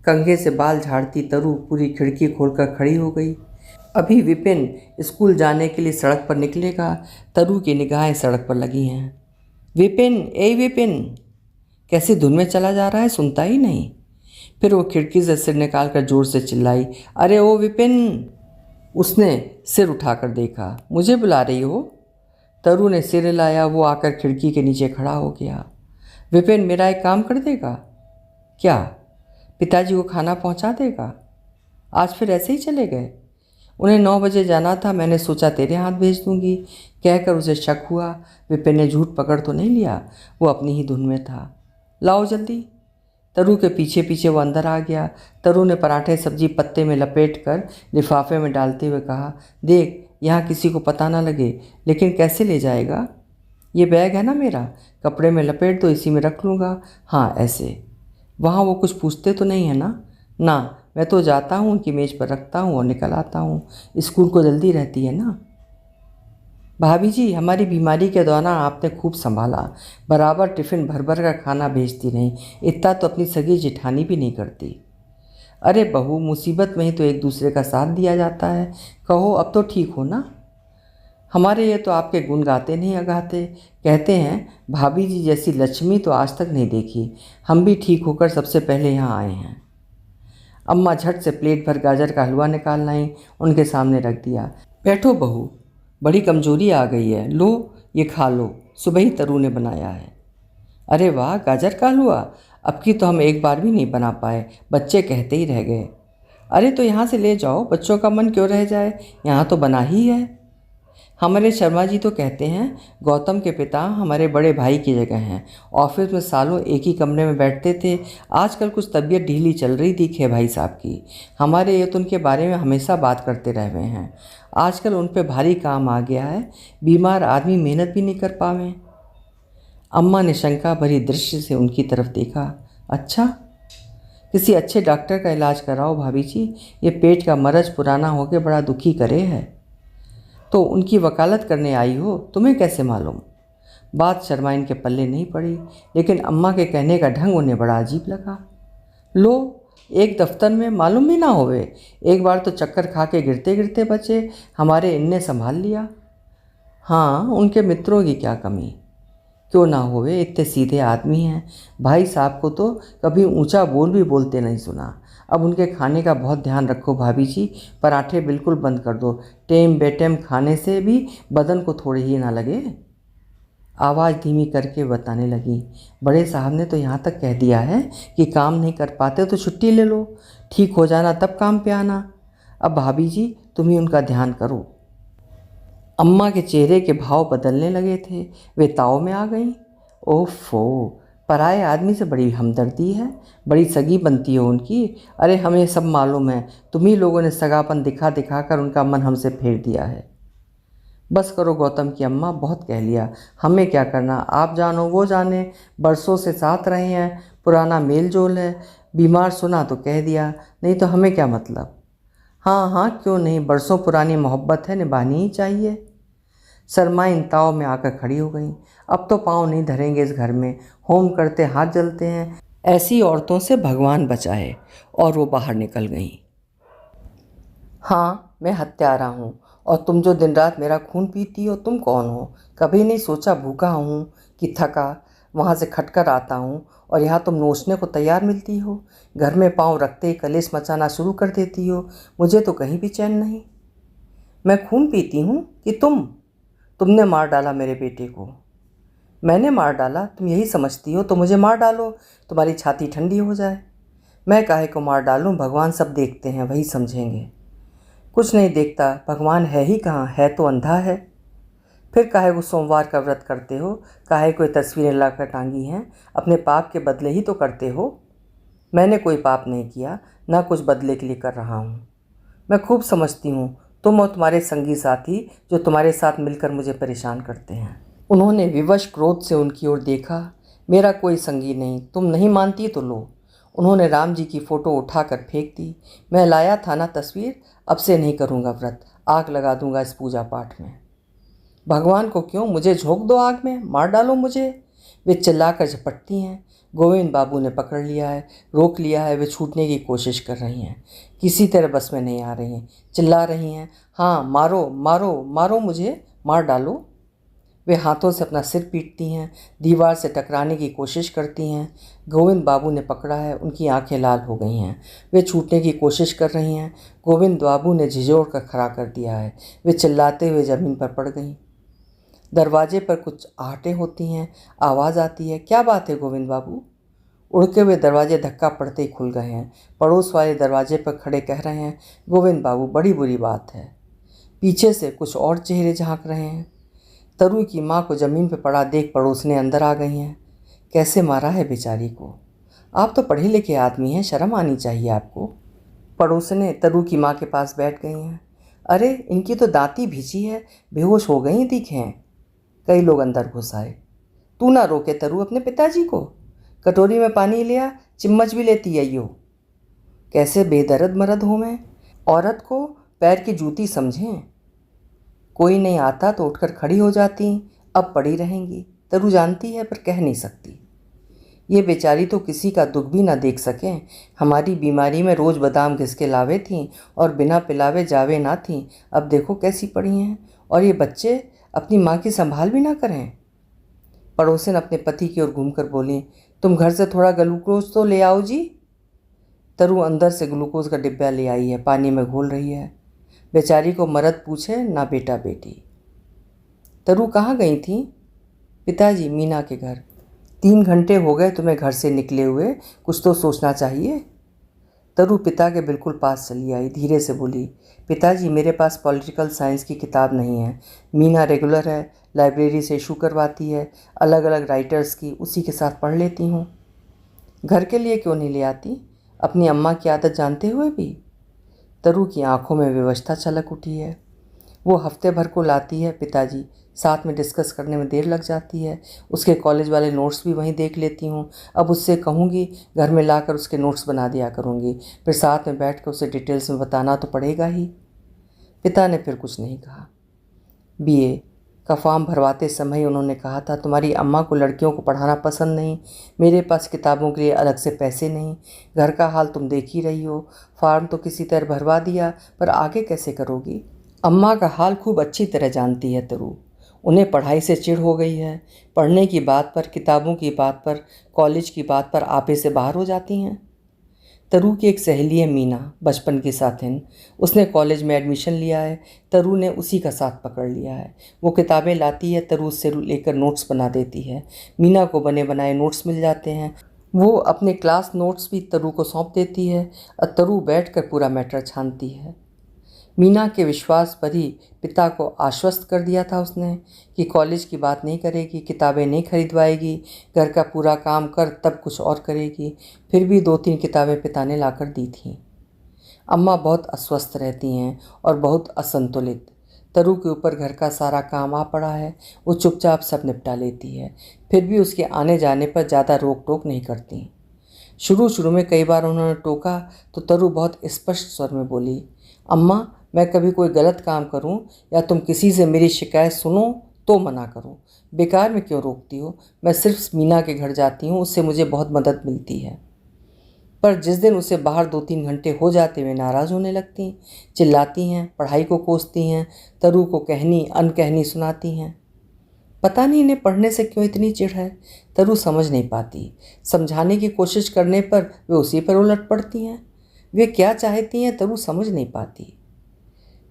कंघे से बाल झाड़ती तरु पूरी खिड़की खोलकर खड़ी हो गई। अभी विपिन स्कूल जाने के लिए सड़क पर निकलेगा। तरु की निगाहें सड़क पर लगी हैं। विपिन, ए विपिन, कैसी धुन में चला जा रहा है, सुनता ही नहीं। फिर वो खिड़की से सिर निकालकर जोर से चिल्लाई, अरे ओ विपिन। उसने सिर उठाकर देखा। मुझे बुला रही हो? तरु ने सिर हिलाया। वो आकर खिड़की के नीचे खड़ा हो गया। विपिन, मेरा एक काम कर देगा? क्या? पिताजी को खाना पहुंचा देगा? आज फिर ऐसे ही चले गए? उन्हें 9 बजे जाना था, मैंने सोचा तेरे हाथ भेज दूंगी। कहकर उसे शक हुआ। विपिन ने झूठ पकड़ तो नहीं लिया, वो अपनी ही धुन में था। लाओ जल्दी। तरु के पीछे पीछे वो अंदर आ गया। तरु ने पराठे सब्जी पत्ते में लपेट कर लिफाफे में डालते हुए कहा, देख यहाँ किसी को पता ना लगे। लेकिन कैसे ले जाएगा? ये बैग है ना मेरा, कपड़े में लपेट दो, इसी में रख लूँगा। हाँ ऐसे। वहाँ वो कुछ पूछते तो नहीं है ना? ना, मैं तो जाता हूँ, उनकी मेज़ पर रखता हूँ और निकल आता हूँ। स्कूल को जल्दी रहती है ना। भाभी जी, हमारी बीमारी के दौरान आपने खूब संभाला, बराबर टिफ़िन भर भर कर खाना भेजती रहीं। इतना तो अपनी सगी जेठानी भी नहीं करती। अरे बहू, मुसीबत में ही तो एक दूसरे का साथ दिया जाता है। कहो अब तो ठीक हो ना। हमारे ये तो आपके गुण गाते नहीं अगाते। कहते हैं भाभी जी जैसी लक्ष्मी तो आज तक नहीं देखी। हम भी ठीक होकर सबसे पहले यहाँ आए हैं। अम्मा झट से प्लेट भर गाजर का हलवा निकाल लाई, उनके सामने रख दिया। बैठो बहू, बड़ी कमजोरी आ गई है, लो ये खा लो, सुबह ही तरु ने बनाया है। अरे वाह, गाजर का हलवा! अब की तो हम एक बार भी नहीं बना पाए, बच्चे कहते ही रह गए। अरे तो यहाँ से ले जाओ, बच्चों का मन क्यों रह जाए, यहाँ तो बना ही है। हमारे शर्मा जी तो कहते हैं गौतम के पिता हमारे बड़े भाई की जगह हैं। ऑफिस में सालों एक ही कमरे में बैठते थे, आजकल कुछ तबीयत ढीली चल रही दिखे भाई साहब की। हमारे ये तो उनके बारे में हमेशा बात करते रह हुए हैं। आजकल उन पे भारी काम आ गया है, बीमार आदमी मेहनत भी नहीं कर पावे। अम्मा ने शंका भरी दृष्टि से उनकी तरफ देखा। अच्छा, किसी अच्छे डॉक्टर का इलाज कराओ भाभी जी, ये पेट का मरज पुराना होकर बड़ा दुखी करे है। तो उनकी वकालत करने आई हो, तुम्हें कैसे मालूम? बात शर्मा इनके पल्ले नहीं पड़ी, लेकिन अम्मा के कहने का ढंग उन्हें बड़ा अजीब लगा। लो, एक दफ्तर में मालूम भी ना होवे, एक बार तो चक्कर खा के गिरते गिरते बचे, हमारे इनने संभाल लिया। हाँ, उनके मित्रों की क्या कमी, क्यों ना होवे, इतने सीधे आदमी हैं। भाई साहब को तो कभी ऊंचा बोल भी बोलते नहीं सुना। अब उनके खाने का बहुत ध्यान रखो भाभी जी, पराठे बिल्कुल बंद कर दो, टेम बेटेम खाने से भी बदन को थोड़ी ही ना लगे। आवाज़ धीमी करके बताने लगी, बड़े साहब ने तो यहाँ तक कह दिया है कि काम नहीं कर पाते तो छुट्टी ले लो, ठीक हो जाना तब काम पे आना। अब भाभी जी तुम ही उनका ध्यान करो। अम्मा के चेहरे के भाव बदलने लगे थे। वे ताव में आ गईं। ओफो, पराये आदमी से बड़ी हमदर्दी है, बड़ी सगी बनती हो उनकी। अरे हमें सब मालूम है, तुम्ही लोगों ने सगापन दिखा दिखा कर उनका मन हमसे फेर दिया है। बस करो गौतम की अम्मा, बहुत कह लिया। हमें क्या करना, आप जानो वो जाने। बरसों से साथ रहे हैं, पुराना मेल जोल है। बीमार सुना तो कह दिया, नहीं तो हमें क्या मतलब। हाँ हाँ, क्यों नहीं, बरसों पुरानी मोहब्बत है, निभानी ही चाहिए। सरमाइन ताव में आकर खड़ी हो गई। अब तो पाँव नहीं धरेंगे इस घर में, होम करते हाथ जलते हैं, ऐसी औरतों से भगवान बचाए। और वो बाहर निकल गईं। हाँ, मैं हत्यारा हूँ, और तुम जो दिन रात मेरा खून पीती हो, तुम कौन हो? कभी नहीं सोचा भूखा हूँ कि थका वहाँ से खटकर आता हूँ, और यहाँ तुम नोचने को तैयार मिलती हो। घर में पाँव रखते ही कलेश मचाना शुरू कर देती हो। मुझे तो कहीं भी चैन नहीं। मैं खून पीती हूँ कि तुमने मार डाला मेरे बेटे को। मैंने मार डाला, तुम यही समझती हो? तो मुझे मार डालो, तुम्हारी छाती ठंडी हो जाए। मैं काहे को मार डालूं, भगवान सब देखते हैं, वही समझेंगे। कुछ नहीं देखता, भगवान है ही कहाँ, है तो अंधा है। फिर काहे को सोमवार का व्रत करते हो, काहे कोई तस्वीरें लाकर टांगी हैं? अपने पाप के बदले ही तो करते हो। मैंने कोई पाप नहीं किया, ना कुछ बदले के लिए कर रहा हूँ। मैं खूब समझती हूँ, तुम और तुम्हारे संगी साथी जो तुम्हारे साथ मिलकर मुझे परेशान करते हैं। उन्होंने विवश क्रोध से उनकी ओर देखा। मेरा कोई संगी नहीं, तुम नहीं मानती तो लो। उन्होंने राम जी की फ़ोटो उठाकर फेंक दी। मैं लाया था ना तस्वीर, अब से नहीं करूँगा व्रत, आग लगा दूंगा इस पूजा पाठ में। भगवान को क्यों, मुझे झोंक दो आग में, मार डालो मुझे। वे चिल्लाकर झपटती हैं। गोविंद बाबू ने पकड़ लिया है, रोक लिया है। वे छूटने की कोशिश कर रही हैं, किसी तरह बस में नहीं आ रही हैं। चिल्ला रही हैं, हाँ मारो मारो मारो मुझे, मार डालो। वे हाथों से अपना सिर पीटती हैं, दीवार से टकराने की कोशिश करती हैं। गोविंद बाबू ने पकड़ा है, उनकी आंखें लाल हो गई हैं। वे छूटने की कोशिश कर रही हैं। गोविंद बाबू ने झिझोड़ कर खड़ा कर दिया है। वे चिल्लाते हुए ज़मीन पर पड़ गईं। दरवाजे पर कुछ आहटें होती हैं, आवाज़ आती है। क्या बात है गोविंद बाबू? उड़के हुए दरवाजे धक्का पड़ते ही खुल गए हैं। पड़ोस वाले दरवाजे पर खड़े कह रहे हैं, गोविंद बाबू बड़ी बुरी बात है। पीछे से कुछ और चेहरे झांक रहे हैं। तरु की माँ को ज़मीन पर पड़ा देख पड़ोसने अंदर आ गई हैं। कैसे मारा है बेचारी को? आप तो पढ़े लिखे आदमी हैं, शर्म आनी चाहिए आपको। पड़ोसने तरु की माँ के पास बैठ गई हैं। अरे इनकी तो दांती भिजी है, बेहोश हो गई दिखे हैं। कई लोग अंदर घुस आए। तू ना रोके तरु अपने पिताजी को, कटोरी में पानी लिया, चिम्मच भी लेती है यो। कैसे बेदर्द मर्द हूँ मैं, औरत को पैर की जूती समझें। कोई नहीं आता तो उठकर खड़ी हो जाती, अब पड़ी रहेंगी। तरु जानती है पर कह नहीं सकती। ये बेचारी तो किसी का दुख भी ना देख सकें। हमारी बीमारी में रोज़ बादाम घिस के लावे थीं और बिना पिलावे जावे ना थीं, अब देखो कैसी पड़ी हैं। और ये बच्चे अपनी माँ की संभाल भी ना करें। पड़ोसन अपने पति की ओर घूमकर बोली, तुम घर से थोड़ा ग्लूकोज तो ले आओ जी। तरु अंदर से ग्लूकोज का डिब्बा ले आई है, पानी में घोल रही है। बेचारी को मर्द पूछे ना बेटा बेटी। तरु कहाँ गई थी? पिताजी मीना के घर। 3 घंटे हो गए तुम्हें घर से निकले हुए, कुछ तो सोचना चाहिए। तरु पिता के बिल्कुल पास चली आई, धीरे से बोली, पिताजी मेरे पास पॉलिटिकल साइंस की किताब नहीं है। मीना रेगुलर है, लाइब्रेरी से इशू करवाती है, अलग अलग राइटर्स की, उसी के साथ पढ़ लेती हूँ। घर के लिए क्यों नहीं ले आती, अपनी अम्मा की आदत जानते हुए भी? तरु की आंखों में विवशता छलक उठी है। वो हफ्ते भर को लाती है पिताजी, साथ में डिस्कस करने में देर लग जाती है। उसके कॉलेज वाले नोट्स भी वहीं देख लेती हूँ। अब उससे कहूँगी घर में लाकर उसके नोट्स बना दिया करूँगी, फिर साथ में बैठ कर उसे डिटेल्स में बताना तो पड़ेगा ही। पिता ने फिर कुछ नहीं कहा। बीए का फॉर्म भरवाते समय उन्होंने कहा था, तुम्हारी अम्मा को लड़कियों को पढ़ाना पसंद नहीं, मेरे पास किताबों के लिए अलग से पैसे नहीं, घर का हाल तुम देख ही रही हो। फॉर्म तो किसी तरह भरवा दिया, पर आगे कैसे करोगी? अम्मा का हाल खूब अच्छी तरह जानती है तरु। उन्हें पढ़ाई से चिढ़ हो गई है। पढ़ने की बात पर, किताबों की बात पर, कॉलेज की बात पर आपे से बाहर हो जाती हैं। तरु की एक सहेली है मीना, बचपन की साथिन। उसने कॉलेज में एडमिशन लिया है, तरु ने उसी का साथ पकड़ लिया है। वो किताबें लाती है, तरु उससे लेकर नोट्स बना देती है। मीना को बने बनाए नोट्स मिल जाते हैं। वो अपने क्लास नोट्स भी तरु को सौंप देती है और तरु बैठ कर पूरा मैटर छानती है। मीना के विश्वास पर ही पिता को आश्वस्त कर दिया था उसने कि कॉलेज की बात नहीं करेगी, किताबें नहीं खरीदवाएगी, घर का पूरा काम कर तब कुछ और करेगी। फिर भी 2-3 किताबें पिता ने लाकर दी थीं। अम्मा बहुत अस्वस्थ रहती हैं और बहुत असंतुलित। तरु के ऊपर घर का सारा काम आ पड़ा है, वो चुपचाप सब निपटा लेती है, फिर भी उसके आने जाने पर ज़्यादा रोक टोक नहीं करती। शुरू शुरू में कई बार उन्होंने टोका तो तरु बहुत स्पष्ट स्वर में बोली, अम्मा, मैं कभी कोई गलत काम करूं या तुम किसी से मेरी शिकायत सुनो तो मना करो। बेकार में क्यों रोकती हो? मैं सिर्फ मीना के घर जाती हूँ, उससे मुझे बहुत मदद मिलती है। पर जिस दिन उसे बाहर 2-3 घंटे हो जाते वे नाराज़ होने लगती, चिल्लाती हैं, पढ़ाई को कोसती हैं, तरु को कहनी अनकहनी सुनाती हैं। पता नहीं इन्हें पढ़ने से क्यों इतनी चिढ़ है। तरु समझ नहीं पाती। समझाने की कोशिश करने पर वे उसी पर उलट पड़ती हैं। वे क्या चाहती हैं तरु समझ नहीं पाती।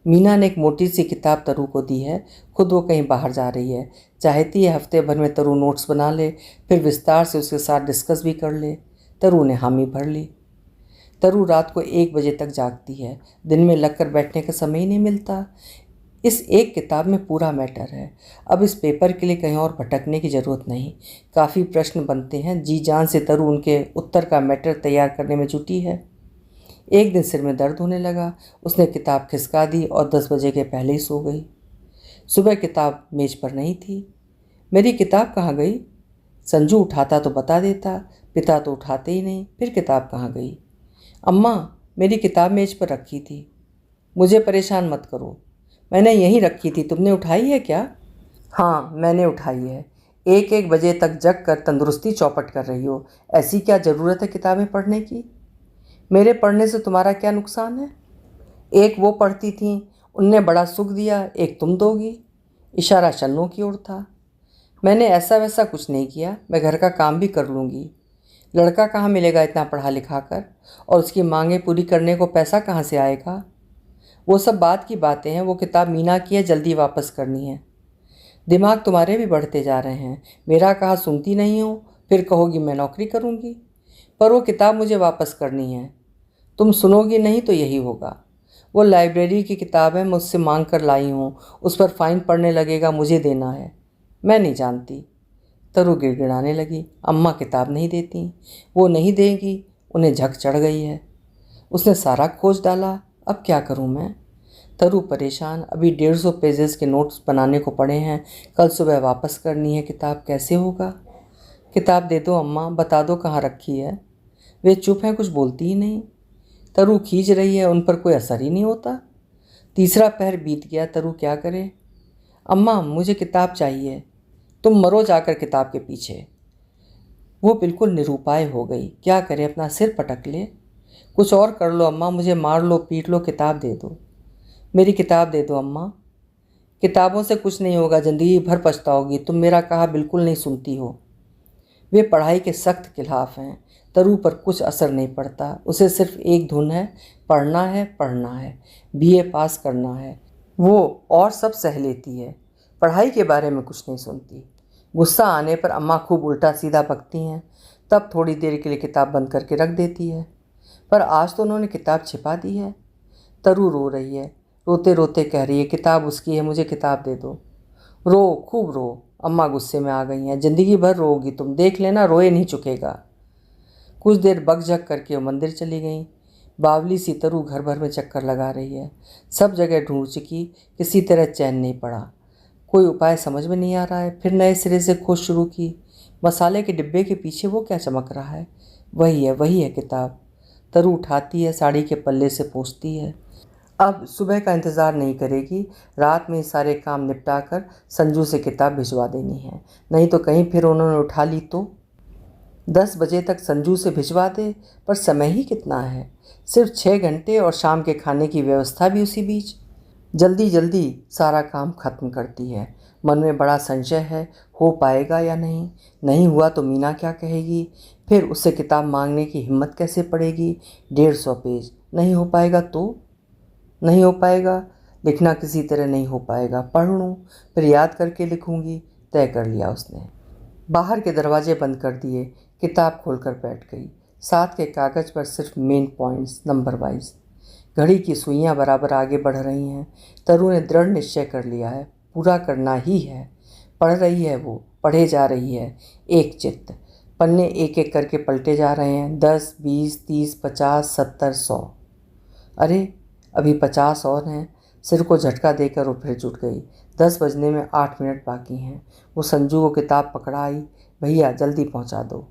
मीना ने एक मोटी सी किताब तरु को दी है। खुद वो कहीं बाहर जा रही है। चाहती है हफ्ते भर में तरु नोट्स बना ले, फिर विस्तार से उसके साथ डिस्कस भी कर ले। तरु ने हामी भर ली। तरु रात को 1 बजे तक जागती है। दिन में लगकर बैठने का समय ही नहीं मिलता। इस एक किताब में पूरा मैटर है। अब इस पेपर के लिए कहीं और भटकने की ज़रूरत नहीं। काफ़ी प्रश्न बनते हैं। जी जान से तरु उनके उत्तर का मैटर तैयार करने में जुटी है। एक दिन सिर में दर्द होने लगा। उसने किताब खिसका दी और 10 बजे के पहले ही सो गई। सुबह किताब मेज पर नहीं थी। मेरी किताब कहाँ गई? संजू उठाता तो बता देता, पिता तो उठाते ही नहीं। फिर किताब कहाँ गई? अम्मा, मेरी किताब मेज पर रखी थी। मुझे परेशान मत करो, मैंने यहीं रखी थी, तुमने उठाई है क्या? हाँ, मैंने उठाई है। 1-1 बजे तक जग कर तंदुरुस्ती चौपट कर रही हो। ऐसी क्या ज़रूरत है किताबें पढ़ने की? मेरे पढ़ने से तुम्हारा क्या नुकसान है? एक वो पढ़ती थीं, उनने बड़ा सुख दिया, एक तुम दोगी। इशारा शन्नों की ओर था। मैंने ऐसा वैसा कुछ नहीं किया, मैं घर का काम भी कर लूँगी। लड़का कहाँ मिलेगा इतना पढ़ा लिखा कर, और उसकी मांगें पूरी करने को पैसा कहाँ से आएगा? वो सब बात की बातें हैं। वो किताब मीना की है, जल्दी वापस करनी है। दिमाग तुम्हारे भी बढ़ते जा रहे हैं। मेरा कहा सुनती नहीं हो, फिर कहोगी मैं नौकरी करूँगी। पर वो किताब मुझे वापस करनी है। तुम सुनोगी नहीं तो यही होगा। वो लाइब्रेरी की किताब है, मुझसे मांग कर लाई हूँ। उस पर फाइन पड़ने लगेगा, मुझे देना है। मैं नहीं जानती। तरु गिड़गिड़ाने लगी। अम्मा किताब नहीं देती, वो नहीं देगी, उन्हें झक चढ़ गई है। उसने सारा खोज डाला, अब क्या करूं मैं? तरु परेशान। अभी 150 पेजेस के नोट्स बनाने को पड़े हैं। कल सुबह वापस करनी है किताब, कैसे होगा? किताब दे दो अम्मा, बता दो कहाँ रखी है। वे चुप हैं, कुछ बोलती ही नहीं। तरु खींच रही है, उन पर कोई असर ही नहीं होता। तीसरा पहर बीत गया, तरु क्या करे? अम्मा, मुझे किताब चाहिए। तुम मरो जाकर किताब के पीछे। वो बिल्कुल निरुपाय हो गई। क्या करे, अपना सिर पटक ले। कुछ और कर लो अम्मा, मुझे मार लो पीट लो, किताब दे दो। मेरी किताब दे दो अम्मा। किताबों से कुछ नहीं होगा, ज़िंदगी भर पछताओगी। तुम मेरा कहा बिल्कुल नहीं सुनती हो। वे पढ़ाई के सख्त खिलाफ हैं। तरु पर कुछ असर नहीं पड़ता। उसे सिर्फ एक धुन है, पढ़ना है, पढ़ना है, बीए पास करना है। वो और सब सह लेती है, पढ़ाई के बारे में कुछ नहीं सुनती। गुस्सा आने पर अम्मा खूब उल्टा सीधा बकती हैं, तब थोड़ी देर के लिए किताब बंद करके रख देती है। पर आज तो उन्होंने किताब छिपा दी है। तरु रो रही है, रोते रोते कह रही है किताब उसकी है, मुझे किताब दे दो। रो, खूब रो। अम्मा गुस्से में आ गई हैं। ज़िंदगी भर रोगी तुम, देख लेना, रोए नहीं चुकेगा। कुछ देर बकझक करके वो मंदिर चली गई। बावली सी तरु घर भर में चक्कर लगा रही है। सब जगह ढूंढ चुकी, किसी तरह चैन नहीं पड़ा। कोई उपाय समझ में नहीं आ रहा है। फिर नए सिरे से खोज शुरू की। मसाले के डिब्बे के पीछे वो क्या चमक रहा है? वही है किताब। तरु उठाती है, साड़ी के पल्ले से पोंछती है। अब सुबह का इंतज़ार नहीं करेगी। रात में सारे काम निपटा कर संजू से किताब भिजवा देनी है। नहीं तो कहीं फिर उन्होंने उठा ली तो 10 बजे तक संजू से भिजवा दे। पर समय ही कितना है, सिर्फ 6 घंटे, और शाम के खाने की व्यवस्था भी उसी बीच। जल्दी जल्दी सारा काम खत्म करती है। मन में बड़ा संशय है, हो पाएगा या नहीं। नहीं हुआ तो मीना क्या कहेगी? फिर उससे किताब मांगने की हिम्मत कैसे पड़ेगी? 150 पेज। नहीं हो पाएगा तो नहीं हो पाएगा। लिखना किसी तरह नहीं हो पाएगा, पढ़ लूँ, फिर याद करके लिखूँगी। तय कर लिया उसने। बाहर के दरवाजे बंद कर दिए, किताब खोलकर बैठ गई। साथ के कागज़ पर सिर्फ मेन पॉइंट्स नंबर वाइज। घड़ी की सुइयां बराबर आगे बढ़ रही हैं। तरु ने दृढ़ निश्चय कर लिया है, पूरा करना ही है। पढ़ रही है वो, पढ़े जा रही है एक चित्त। पन्ने एक एक करके पलटे जा रहे हैं। 10, 20, 30, 50, 70, 100। अरे अभी 50 और हैं। सिर को झटका देकर वो फिर जुट गई। 10 बजने में 8 मिनट बाकी हैं। वो संजू को किताब पकड़ा आई। भैया जल्दी पहुंचा दो।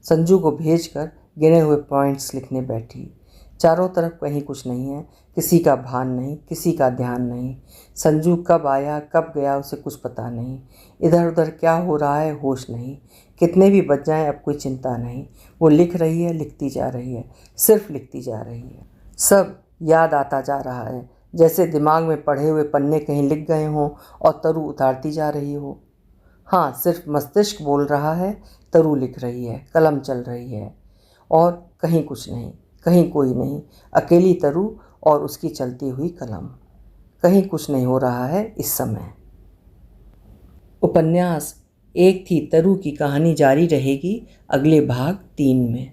संजू को भेजकर गिने हुए पॉइंट्स लिखने बैठी। चारों तरफ कहीं कुछ नहीं है, किसी का भान नहीं, किसी का ध्यान नहीं। संजू कब आया कब गया उसे कुछ पता नहीं। इधर उधर क्या हो रहा है होश नहीं। कितने भी बज जाएं अब कोई चिंता नहीं। वो लिख रही है, लिखती जा रही है, सिर्फ लिखती जा रही है। सब याद आता जा रहा है, जैसे दिमाग में पढ़े हुए पन्ने कहीं लिख गए हों और तरु उतारती जा रही हो। हाँ, सिर्फ मस्तिष्क बोल रहा है, तरु लिख रही है, कलम चल रही है, और कहीं कुछ नहीं, कहीं कोई नहीं, अकेली तरु और उसकी चलती हुई कलम। कहीं कुछ नहीं हो रहा है इस समय। उपन्यास एक थी तरु की कहानी जारी रहेगी अगले भाग 3 में।